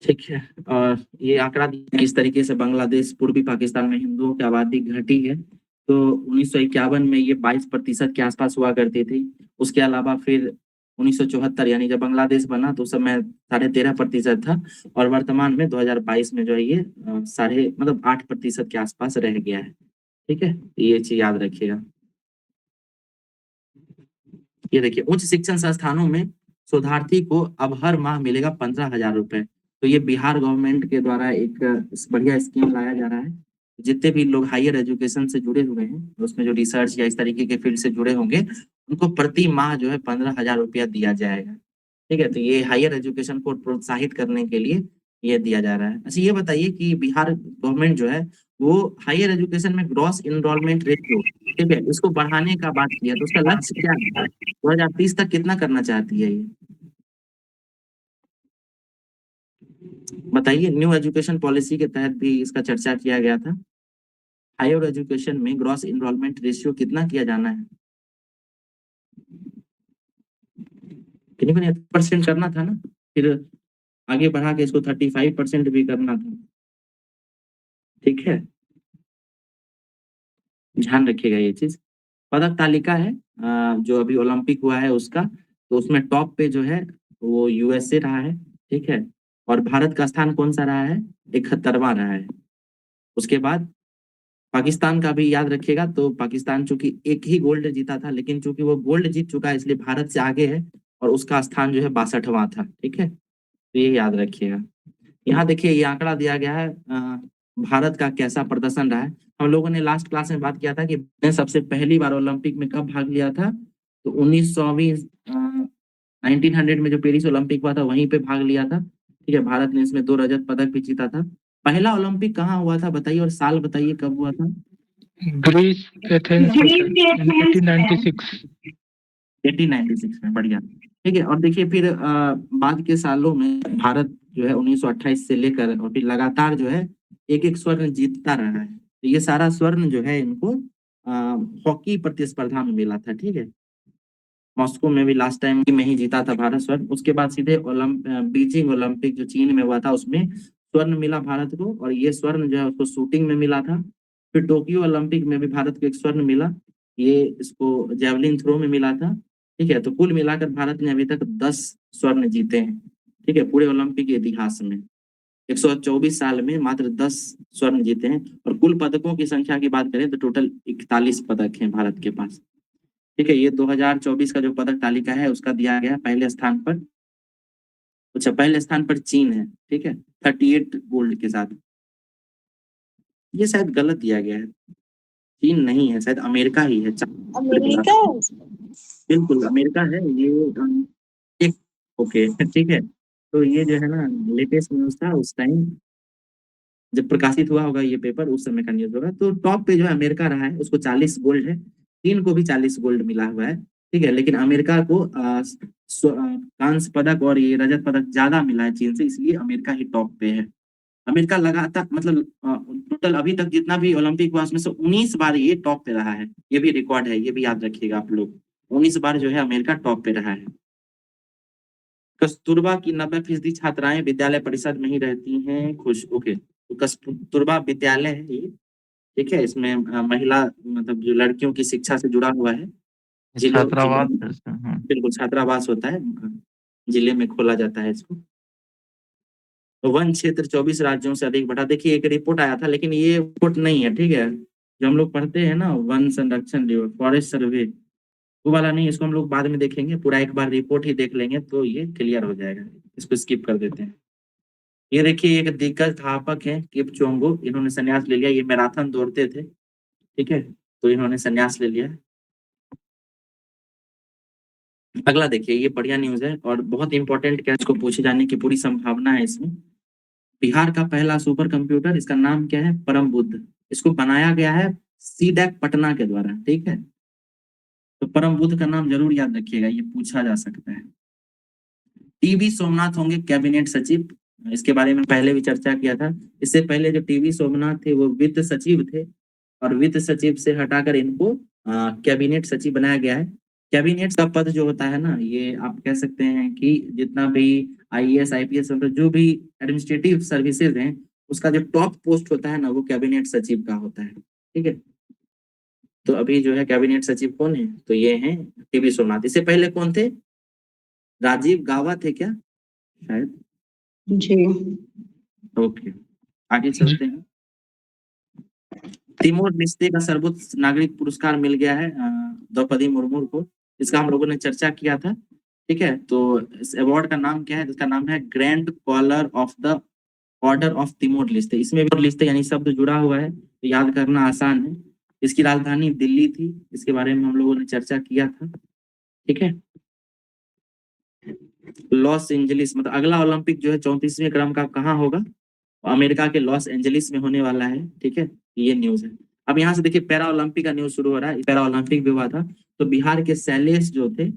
ठीक है। और ये आंकड़ा किस तरीके से बांग्लादेश पूर्वी पाकिस्तान में हिंदुओं की आबादी घटी है, तो 1951 में ये 22% के आसपास हुआ करती थी। उसके अलावा फिर 1974 यानी जब बांग्लादेश बना तो उस समय 13.5% था, और वर्तमान में 2022 में जो है ये 8% के आसपास रह गया है, ठीक है। ये चीज याद रखिएगा। ये देखिए, उच्च शिक्षण संस्थानों में शोधार्थी को अब हर माह मिलेगा 15,000 रुपए। तो ये बिहार गवर्नमेंट के द्वारा एक बढ़िया स्कीम लाया जा रहा है। जितने भी लोग हायर एजुकेशन से जुड़े हुए हैं, उसमें जो रिसर्च या इस तरीके के फील्ड से जुड़े होंगे, उनको प्रति माह जो है 15,000 रुपया दिया जाएगा, ठीक है। तो ये हायर एजुकेशन को प्रोत्साहित करने के लिए ये दिया जा रहा है। अच्छा, ये बताइए कि बिहार गवर्नमेंट जो है वो हायर एजुकेशन में ग्रॉस इनरोलमेंट रेशियो, ठीक है, इसको बढ़ाने का बात किया, तो उसका लक्ष्य क्या है? 2030 तक कितना करना चाहती है ये बताइए। न्यू एजुकेशन पॉलिसी के तहत भी इसका चर्चा किया गया था। हायर एजुकेशन में ग्रॉस इनरोलमेंट रेशियो कितना किया जाना है? कितनी 30% करना था ना, फिर आगे बढ़ा के इसको 35% भी करना था, ठीक है। ध्यान रखिएगा ये चीज। पदक तालिका है जो अभी ओलंपिक हुआ है उसका, तो उसमें टॉप पे जो है वो यूएसए रहा है, ठीक है। और भारत का स्थान कौन सा रहा है? 71वां रहा है। उसके बाद पाकिस्तान का भी याद रखिएगा, तो पाकिस्तान चूंकि एक ही गोल्ड जीता था, लेकिन चूंकि वो गोल्ड जीत चुका है इसलिए भारत से आगे है, और उसका स्थान जो है 62वां था, ठीक है। तो ये याद रखिएगा। यहाँ देखिए ये आंकड़ा दिया गया है भारत का कैसा प्रदर्शन रहा है। हम लोगों ने लास्ट क्लास में बात किया था कि सबसे पहली बार ओलंपिक में कब भाग लिया था, तो 1900 में जो पेरिस ओलंपिक हुआ था वहीं पे भाग लिया था, ठीक है। भारत ने इसमें 2 रजत पदक भी जीता था। पहला ओलंपिक कहाँ हुआ था बताइए, और साल बताइए कब हुआ था? ग्रीस, एथेंस, 1896 में। बढ़िया, ठीक है। और देखिए फिर बाद के सालों में भारत जो है 1928 से लेकर और फिर लगातार जो है एक स्वर्ण जीतता रहा है। तो ये सारा स्वर्ण जो है इनको हॉकी प्रतिस्पर्धा में मिला था, ठीक है। मॉस्को में भी लास्ट टाइम में ही जीता था भारत स्वर्ण। उसके बाद सीधे बीजिंग ओलंपिक जो चीन में हुआ था उसमें स्वर्ण मिला भारत को, और ये स्वर्ण जो है उसको शूटिंग में मिला था। फिर टोक्यो ओलंपिक में भी भारत को एक स्वर्ण मिला, ये इसको जेवलिन थ्रो में मिला था, ठीक है। तो कुल मिलाकर भारत ने अभी तक 10 स्वर्ण जीते हैं, ठीक है, पूरे ओलंपिक के इतिहास में। 124 साल में मात्र 10 स्वर्ण जीते हैं। और कुल पदकों की संख्या की बात करें तो टोटल 41 पदक हैं भारत के पास। ठीक है, ये 2024 का जो पदक तालिका है उसका दिया गया है पहले स्थान पर। अच्छा, पहले स्थान पर चीन है। ठीक है, 38 गोल्ड के साथ। ये शायद गलत दिया गया है, चीन नहीं है, शायद अमेरिका ही है। अमेरिका बिल्कुल अमेरिका है ये। ओके ठीक है, तो ये जो है ना लेटेस्ट न्यूज था उस टाइम जब प्रकाशित हुआ होगा ये पेपर, उस समय का न्यूज होगा। तो टॉप पे जो है अमेरिका रहा है, उसको 40 गोल्ड है। चीन को भी 40 गोल्ड मिला हुआ है। ठीक है, लेकिन अमेरिका को कांस्य पदक और ये रजत पदक ज्यादा मिला है चीन से, इसलिए अमेरिका ही टॉप पे है। अमेरिका लगातार मतलब टोटल अभी तक जितना भी ओलंपिक हुआ उसमें से 19 बार ये टॉप पे रहा है। ये भी रिकॉर्ड है, ये भी याद रखिएगा आप लोग। 19 बार जो है अमेरिका टॉप पे रहा है। कस्तूरबा की 90% छात्राएं विद्यालय परिषद में ही रहती हैं खुश। ओके, तो कस्तूरबा विद्यालय है ये। ठीक है, इसमें महिला मतलब जो लड़कियों की शिक्षा से जुड़ा हुआ है। छात्रावास बिल्कुल छात्रावास होता है, जिले में खोला जाता है इसको। वन क्षेत्र 24 राज्यों से अधिक बढ़ा। देखिए एक रिपोर्ट आया था, लेकिन ये रिपोर्ट नहीं है। ठीक है, जो हम लोग पढ़ते हैं ना वन संरक्षण रिपोर्ट, फॉरेस्ट सर्वे, वो वाला नहीं। इसको हम लोग बाद में देखेंगे, पूरा एक बार रिपोर्ट ही देख लेंगे तो ये क्लियर हो जाएगा। इसको स्किप कर देते हैं। ये देखिए एक दिग्गज स्थापक है किपचोंगो, इन्होंने संन्यास ले लिया। ये मैराथन दौड़ते थे। ठीक है, तो इन्होंने संन्यास ले लिया। अगला देखिए, ये बढ़िया न्यूज है और बहुत इंपॉर्टेंट, क्या इसको पूछे जाने की पूरी संभावना है इसमें। बिहार का पहला सुपर कंप्यूटर, इसका नाम क्या है? परम बुद्ध। इसको बनाया गया है सीडैक पटना के द्वारा। ठीक है, तो परम बुद्ध का नाम जरूर याद रखिएगा, ये पूछा जा सकता है। टीवी सोमनाथ होंगे कैबिनेट सचिव, इसके बारे में पहले भी चर्चा किया था। इससे पहले जो टीवी सोमनाथ थे वो वित्त सचिव थे, और वित्त सचिव से हटाकर इनको कैबिनेट सचिव बनाया गया है। कैबिनेट का पद जो होता है ना, ये आप कह सकते हैं कि जितना भी आईएएस आईपीएस मतलब जो भी एडमिनिस्ट्रेटिव सर्विसेज हैं, उसका जो टॉप पोस्ट होता है ना, वो कैबिनेट सचिव का होता है। ठीक है, तो अभी जो है कैबिनेट सचिव कौन है? तो ये हैं टीवी सोमनाथ। इससे पहले कौन थे? राजीव गावा थे क्या शायद? जी ओके, आगे चलते हैं। तिमोर लेस्ते का सर्वोच्च नागरिक पुरस्कार मिल गया है द्रौपदी मुर्मू को। इसका हम लोगों ने चर्चा किया था। ठीक है, तो इस अवार्ड का नाम क्या है? इसका नाम है grand collar of the order of Timor Leste. इसमें भी लेस्ते यानी शब्द जुड़ा हुआ है, तो याद करना आसान है। इसकी राजधानी दिल्ली थी, इसके बारे में हम लोगों ने चर्चा किया था। ठीक है, लॉस एंजलिस मतलब अगला ओलंपिक जो है 34वें क्रम का कहाँ होगा? अमेरिका के लॉस एंजलिस में होने वाला है। ठीक है, ये न्यूज है। अब यहाँ से देखिए पैरा ओलंपिक का न्यूज शुरू हो रहा है। पैरा ओलंपिक भी हुआ था, तो बिहार के शैलेश जो थे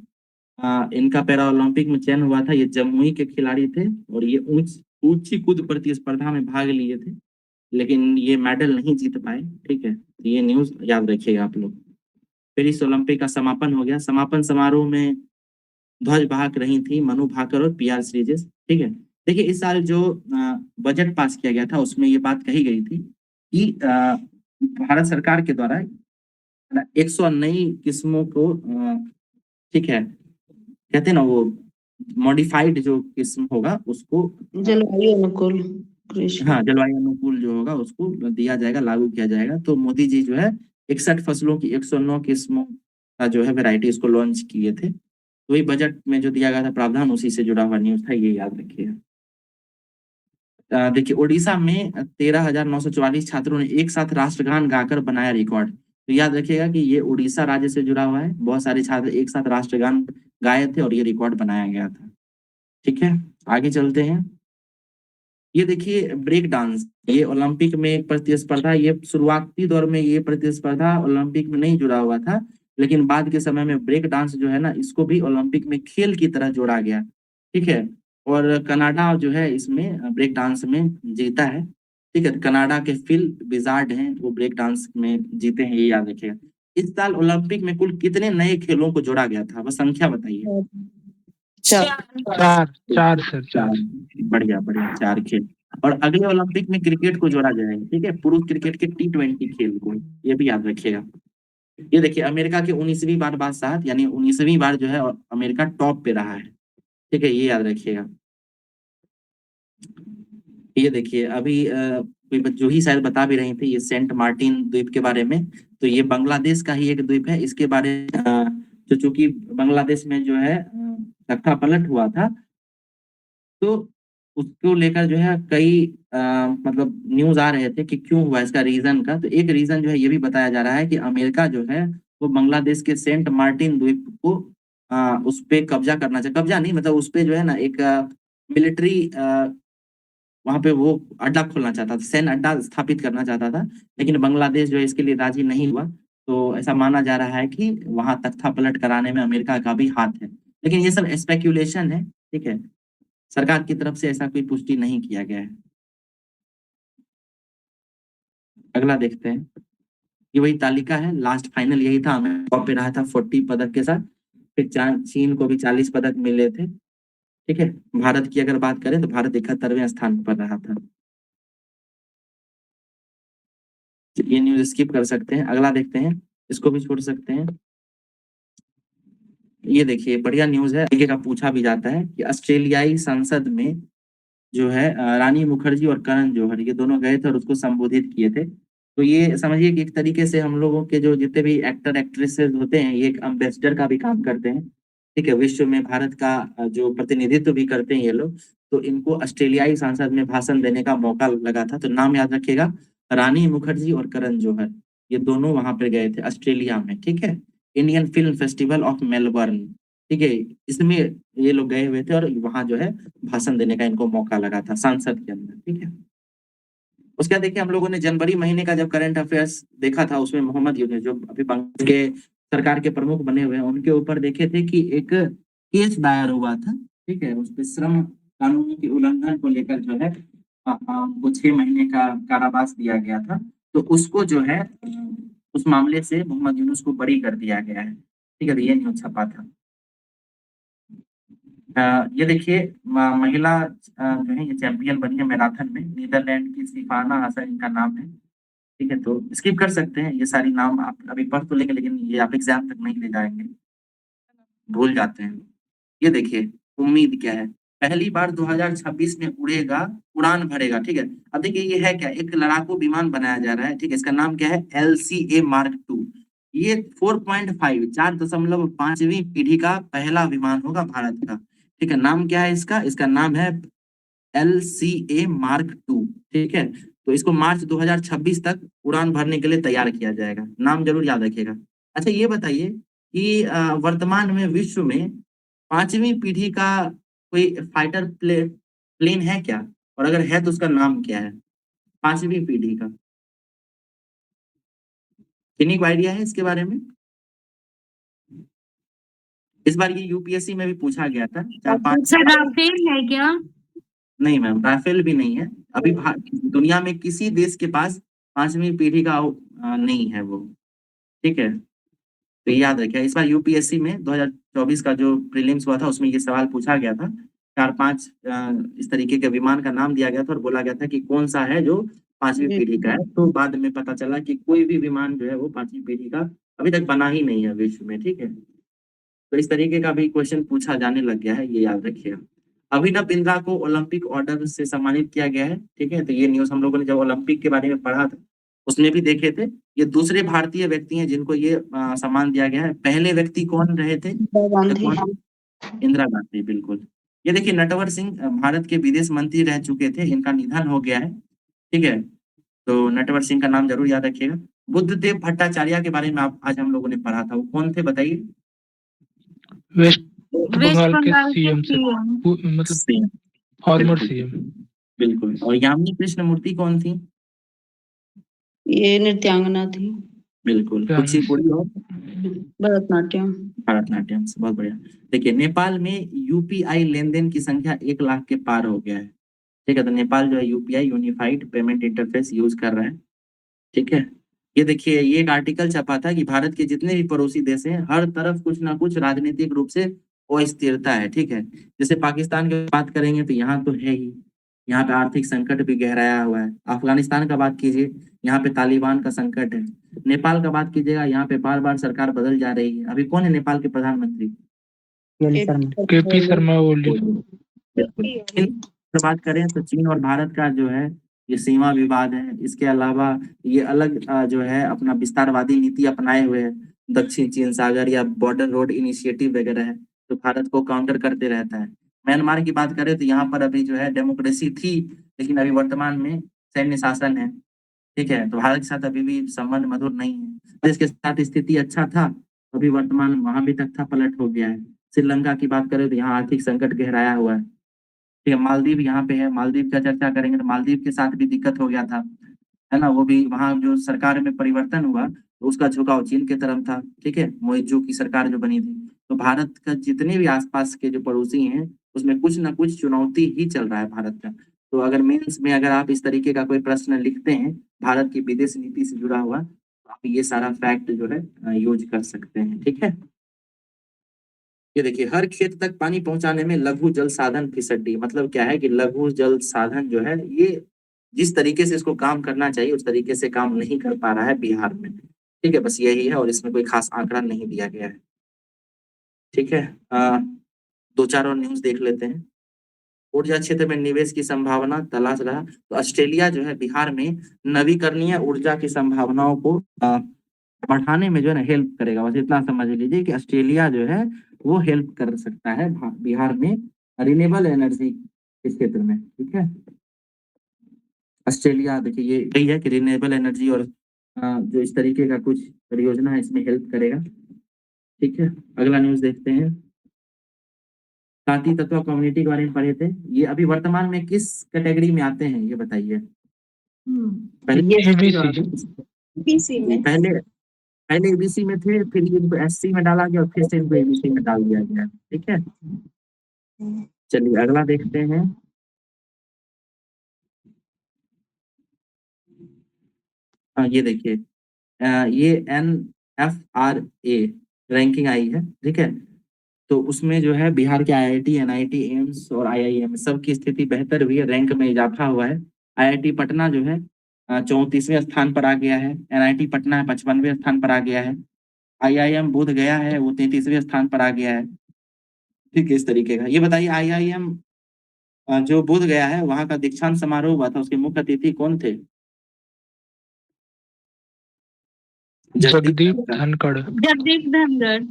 इनका पैरा ओलंपिक में चयन हुआ था। ये जमुई के खिलाड़ी थे और ये ऊंची कूद प्रतिस्पर्धा में भाग लिए थे, लेकिन ये मेडल नहीं जीत पाए। ठीक है, तो ये न्यूज याद रखिएगा आप लोग। फिर इस ओलंपिक का समापन हो गया। समापन समारोह में ध्वज वाहक रही थी मनु भाकर और पीआर श्रीजेश। ठीक है, देखिए इस साल जो बजट पास किया गया था उसमें ये बात कही गई थी कि भारत सरकार के द्वारा 100 नई किस्मों को ठीक है कहते हैं ना, वो मॉडिफाइड जो किस्म होगा उसको जलवायु अनुकूल कृषि। हाँ, जलवायु अनुकूल जो होगा उसको दिया जाएगा, लागू किया जाएगा। तो मोदी जी जो है 61 फसलों की 109 किस्मों का जो है वैरायटी इसको लॉन्च किए थे। तो वही बजट में जो दिया गया था प्रावधान, उसी से जुड़ा हुआ न्यूज था, ये याद रखिएगा। देखिए उड़ीसा में 13,944 छात्रों ने एक साथ राष्ट्रगान गाकर बनाया रिकॉर्ड। तो याद रखिएगा कि ये उड़ीसा राज्य से जुड़ा हुआ है। बहुत सारे छात्र एक साथ राष्ट्रगान गाए थे और ये रिकॉर्ड बनाया गया था। ठीक है, आगे चलते हैं। ये देखिए ब्रेक डांस, ये ओलंपिक में एक प्रतिस्पर्धा, ये शुरुआती दौर में ये प्रतिस्पर्धा ओलंपिक में नहीं जुड़ा हुआ था, लेकिन बाद के समय में ब्रेक डांस जो है ना, इसको भी ओलंपिक में खेल की तरह जोड़ा गया। ठीक है, और कनाडा जो है इसमें ब्रेक डांस में जीता है। ठीक है, कनाडा के फिल विजार्ड हैं, वो ब्रेक डांस में जीते हैं, ये याद रखिएगा। इस साल ओलंपिक में कुल कितने नए खेलों को जोड़ा गया था? बस संख्या बताइए। चार सर, चार। बढ़िया बढ़िया, 4 खेल। और अगले ओलंपिक में क्रिकेट को जोड़ा जाएगा। ठीक है, पुरुष क्रिकेट के T20 खेल को, ये भी याद रखिएगा। ये देखिए अमेरिका की 19वीं बार बादशाहत, यानी 19वीं बार जो है अमेरिका टॉप पे रहा है। ठीक है, ये याद रखिएगा। ये देखिए अभी जो ही शायद बता भी रही थी ये सेंट मार्टिन द्वीप के बारे में, तो ये बांग्लादेश का ही एक द्वीप है। इसके बारे जो चूंकि बांग्लादेश में जो है तख्ता पलट हुआ था, तो उसको लेकर जो है कई मतलब न्यूज आ रहे थे कि क्यों हुआ, इसका रीजन का। तो एक रीजन जो है ये भी बताया जा रहा है कि अमेरिका जो है वो बांग्लादेश के सेंट मार्टिन द्वीप को उस पे कब्जा करना चाहिए, कब्जा नहीं मतलब उस पे जो है ना एक मिलिट्री वहां पे वो अड्डा खोलना चाहता था, सैन्य अड्डा स्थापित करना चाहता था, लेकिन बांग्लादेश जो है इसके लिए राजी नहीं हुआ। तो ऐसा माना जा रहा है कि वहां तख्ता पलट कराने में अमेरिका का भी हाथ है, लेकिन ये सब स्पेक्यूलेशन है, ठीक है। सरकार की तरफ से ऐसा कोई पुष्टि नहीं किया गया है। अगला देखते हैं, ये वही तालिका है, लास्ट फाइनल यही था, हमें टॉप पे रहा था 40 पदक के साथ, फिर चीन को भी 40 पदक मिले थे, ठीक है। भारत की अगर बात करें तो भारत 71वें स्थान पर रहा था। ये न्यूज स्किप कर सकते हैं, अगला देखते हैं, इसको भी छोड़ सकते हैं। ये देखिए बढ़िया न्यूज है, आगे का पूछा भी जाता है कि ऑस्ट्रेलियाई संसद में जो है रानी मुखर्जी और करण जौहर ये दोनों गए थे और उसको संबोधित किए थे। तो ये समझिए कि एक तरीके से हम लोगों के जो जितने भी एक्टर एक्ट्रेसेस होते हैं ये एक एम्बेसडर का भी काम करते हैं, ठीक है। विश्व में भारत का जो प्रतिनिधित्व भी करते हैं ये लोग, तो इनको ऑस्ट्रेलियाई संसद में भाषण देने का मौका लगा था। तो नाम याद रखिएगा, रानी मुखर्जी और करण जौहर, ये दोनों वहां पर गए थे ऑस्ट्रेलिया में, ठीक है। Indian film festival of Melbourne, ठीक है, इसमें ये लोग गए हुए थे और वहां जो है भाषण देने का इनको मौका लगा था संसद के अंदर, ठीक है। उसके बाद देखिए हम लोगों ने जनवरी महीने का जब करंट अफेयर्स देखा था, उसमें मोहम्मद यूनूस जो अभी बांग्लादेश के सरकार के प्रमुख बने हुए हैं, उनके ऊपर देखे थे कि एक केस दायर हुआ था, ठीक है। उस पे श्रम कानून के उल्लंघन को लेकर जो है उनको 6 महीने का कारावास दिया गया था। तो उसको जो है उस मामले से मोहम्मद यूनूस को बरी कर दिया गया है, ठीक है। तो ये न्यूज छपा था। ये देखिए महिला जो है ये चैंपियन बनी है मैराथन में, नीदरलैंड की सिफाना हसन इनका नाम है, ठीक है। तो स्किप कर सकते हैं, ये सारी नाम आप अभी पढ़ तो लेंगे लेकिन ये आप एग्जाम तक नहीं ले जाएंगे, भूल जाते हैं। ये देखिए उम्मीद क्या है, पहली बार 2026 में उड़ेगा, उड़ान भरेगा, ठीक है। अब देखिए ये है क्या, एक लड़ाकू विमान बनाया जा रहा है, ठीक है। इसका नाम क्या है, LCA Mark 2। ये 4.5 4.5वीं पीढ़ी का पहला विमान होगा भारत का, ठीक है। नाम क्या है इसका, इसका नाम है LCA Mark 2, ठीक है। तो इसको मार्च 2026 तक उड़ान भरने के लिए तैयार किया जाएगा, नाम जरूर याद रखिएगा। अच्छा ये बताइए कि वर्तमान में विश्व में 5वीं पीढ़ी का कोई फाइटर प्लेन है क्या, और अगर है तो उसका नाम क्या है 5वीं पीढ़ी का, किन्हीं को आइडिया है इसके बारे में? इस बार ये यूपीएससी में भी पूछा गया था 4-5। सर राफेल है क्या? नहीं मैम, राफेल भी नहीं है। अभी दुनिया में किसी देश के पास 5वीं पीढ़ी का नहीं है वो, ठीक है। तो याद रखिए, इस बार यूपीएससी में 2024 का जो प्रीलिम्स हुआ था उसमें ये सवाल पूछा गया था, 4-5 इस तरीके के विमान का नाम दिया गया था और बोला गया था कि कौन सा है जो 5वीं पीढ़ी का है। तो बाद में पता चला कि कोई भी विमान जो है वो 5वीं पीढ़ी का अभी तक बना ही नहीं है विश्व में, ठीक है। तो इस तरीके का भी क्वेश्चन पूछा जाने लग गया है, ये याद रखिएगा। अभिनव बिंद्रा को ओलंपिक ऑर्डर से सम्मानित किया गया है, ठीक है। तो ये न्यूज हम लोगों ने जब ओलंपिक के बारे में पढ़ा था उसमें भी देखे थे। ये दूसरे भारतीय व्यक्ति हैं जिनको ये सम्मान दिया गया है। पहले व्यक्ति कौन रहे थे? इंदिरा गांधी, बिल्कुल। ये देखिए नटवर सिंह भारत के विदेश मंत्री रह चुके थे, इनका निधन हो गया है, ठीक है। तो नटवर सिंह का नाम जरूर याद रखिएगा। बुद्धदेव भट्टाचार्य के बारे में आज हम लोगों ने पढ़ा था, वो कौन थे बताइए? वेस्ट वेस्ट बंगाल के बंगाल के सीएम से, सीएम। मतलब फॉर्मर सीएम। बिल्कुल। और यामिनी कृष्णमूर्ति कौन थी? ये नृत्यांगना थी। बिल्कुल। कुचिपुड़ी और भरतनाट्यम। भारतनाट्यम से, बहुत बढ़िया। देखिए नेपाल में यूपीआई लेनदेन की संख्या 1 लाख के पार हो गया है, ठीक है। तो नेपाल जो है UPI unified payment interface use कर रहा है, ठीक है। ये देखिए ये एक आर्टिकल छपा था कि भारत के जितने भी पड़ोसी देश हैं हर तरफ कुछ ना कुछ राजनीतिक रूप से अस्थिरता है, ठीक है। जैसे पाकिस्तान की बात करेंगे तो यहाँ तो है ही, यहाँ पे आर्थिक संकट भी गहराया हुआ है। अफगानिस्तान का बात कीजिए, यहाँ पे तालिबान का संकट है। नेपाल का बात कीजिएगा, यहाँ पे बार बार सरकार बदल जा रही है। अभी कौन है नेपाल के प्रधानमंत्री? केपी शर्मा ओली। बात करें तो चीन और भारत का जो है ये सीमा विवाद है। इसके अलावा ये अलग जो है अपना विस्तारवादी नीति अपनाए हुए है, दक्षिण चीन सागर या बॉर्डर रोड इनिशिएटिव वगैरह है, तो भारत को काउंटर करते रहता है। म्यांमार की बात करें तो यहाँ पर अभी जो है डेमोक्रेसी थी, लेकिन अभी वर्तमान में सैन्य शासन है। ठीक है, तो भारत के साथ अभी भी संबंध मधुर नहीं है। देश के साथ स्थिति अच्छा था, अभी वर्तमान वहां भी तक था, पलट हो गया है। श्रीलंका की बात करें तो यहाँ आर्थिक संकट गहराया हुआ है। ठीक है, मालदीव यहाँ पे है, मालदीव का चर्चा करेंगे तो मालदीव के साथ भी दिक्कत हो गया था, है ना। वो भी वहाँ जो सरकार में परिवर्तन हुआ तो उसका झुकाव चीन के तरफ था। ठीक है, मोइजू की सरकार जो बनी थी, तो भारत का जितने भी आसपास के जो पड़ोसी हैं उसमें कुछ ना कुछ चुनौती ही चल रहा है भारत का। तो अगर मेंस में अगर आप इस तरीके का कोई प्रश्न लिखते हैं भारत की विदेश नीति से जुड़ा हुआ, तो आप ये सारा फैक्ट जो है यूज कर सकते हैं। ठीक है, ये देखिए, हर खेत तक पानी पहुंचाने में लघु जल साधन फिसड्डी। मतलब क्या है कि लघु जल साधन जो है ये जिस तरीके से इसको काम करना चाहिए उस तरीके से काम नहीं कर पा रहा है बिहार में। ठीक है, बस यही है और इसमें कोई खास आंकड़ा नहीं दिया गया है। ठीक है, दो चार और न्यूज देख लेते हैं। ऊर्जा क्षेत्र में निवेश की संभावना तलाश रहा, तो ऑस्ट्रेलिया जो है बिहार में नवीकरणीय ऊर्जा की संभावनाओं को बढ़ाने में जो है ना हेल्प करेगा। बस इतना समझ लीजिए कि ऑस्ट्रेलिया जो है वो हेल्प कर सकता है बिहार में रिन्यूएबल एनर्जी के क्षेत्र में। ठीक है, ऑस्ट्रेलिया देखिए ये यही है कि रिन्यूएबल एनर्जी और जो इस तरीके का कुछ परियोजना है इसमें हेल्प करेगा। ठीक है, अगला न्यूज देखते हैं। शांति तत्व कम्युनिटी के बारे में पढ़े थे, ये अभी वर्तमान में किस कैटेगरी में आते हैं ये बताइए। पहले बीसी में पहले एबीसी में थे, फिर इनको एससी में डाला गया और फिर से इनको एबीसी में डाल दिया गया। ठीक है, चलिए अगला देखते हैं। हाँ ये देखिए, ये NFRA रैंकिंग आई है। ठीक है, तो उसमें जो है बिहार के IIT, NIT, एम्स और IIM सबकी स्थिति बेहतर हुई है, रैंक में इजाफा हुआ है। IIT पटना जो है 34वें स्थान पर आ गया है, NIT पटना 55वें स्थान पर आ गया है, IIM बोध गया है वो 33वें स्थान पर आ गया है। ठीक है, इस तरीके का। ये बताइए IIM जो बोध गया है वहां का दीक्षांत समारोह हुआ था, उसके मुख्य अतिथि कौन थे? जगदीप धनखड़। जगदीप धनखड़।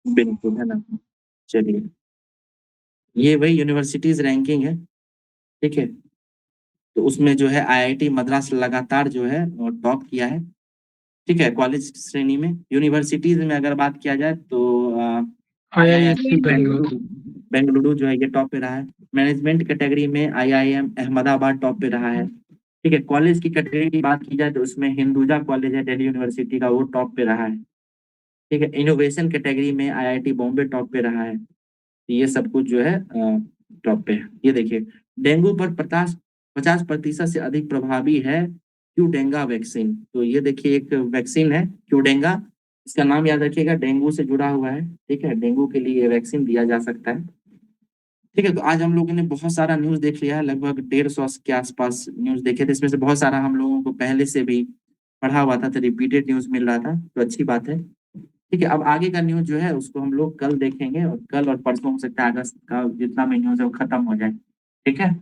बिल्कुल, है ना। चलिए, ये वही यूनिवर्सिटीज रैंकिंग है। ठीक है, तो उसमें जो है IIT मद्रास लगातार जो है टॉप किया है। ठीक है, कॉलेज श्रेणी में। यूनिवर्सिटीज में अगर बात किया जाए तो IISc बेंगलुरु। बेंगलुरु जो है ये टॉप पे रहा है। मैनेजमेंट कैटेगरी में IIM अहमदाबाद टॉप पे रहा है। ठीक है, कॉलेज की कैटेगरी की बात की जाए तो उसमें हिंदुजा कॉलेज है दिल्ली यूनिवर्सिटी का, वो टॉप पे रहा है। ठीक है, इनोवेशन कैटेगरी में IIT बॉम्बे टॉप पे रहा है। ये सब कुछ जो है टॉप पे है। ये देखिए, डेंगू पर 50% से अधिक प्रभावी है क्यूडेंगा वैक्सीन। तो ये देखिए एक वैक्सीन है क्यूडेंगा, इसका नाम याद रखिएगा, डेंगू से जुड़ा हुआ है। ठीक है, डेंगू के लिए वैक्सीन दिया जा सकता है। ठीक है, तो आज हम लोगों ने बहुत सारा न्यूज देख लिया है, लगभग 150 के आसपास न्यूज देखे थे। इसमें से बहुत सारा हम लोगों को पहले से भी पढ़ा हुआ था, तो रिपीटेड न्यूज मिल रहा था, तो अच्छी बात है। ठीक है, अब आगे का न्यूज जो है उसको हम लोग कल देखेंगे, और कल और परसों हो सकता है अगस्त का जितना भी न्यूज है वो खत्म हो जाए। ठीक है।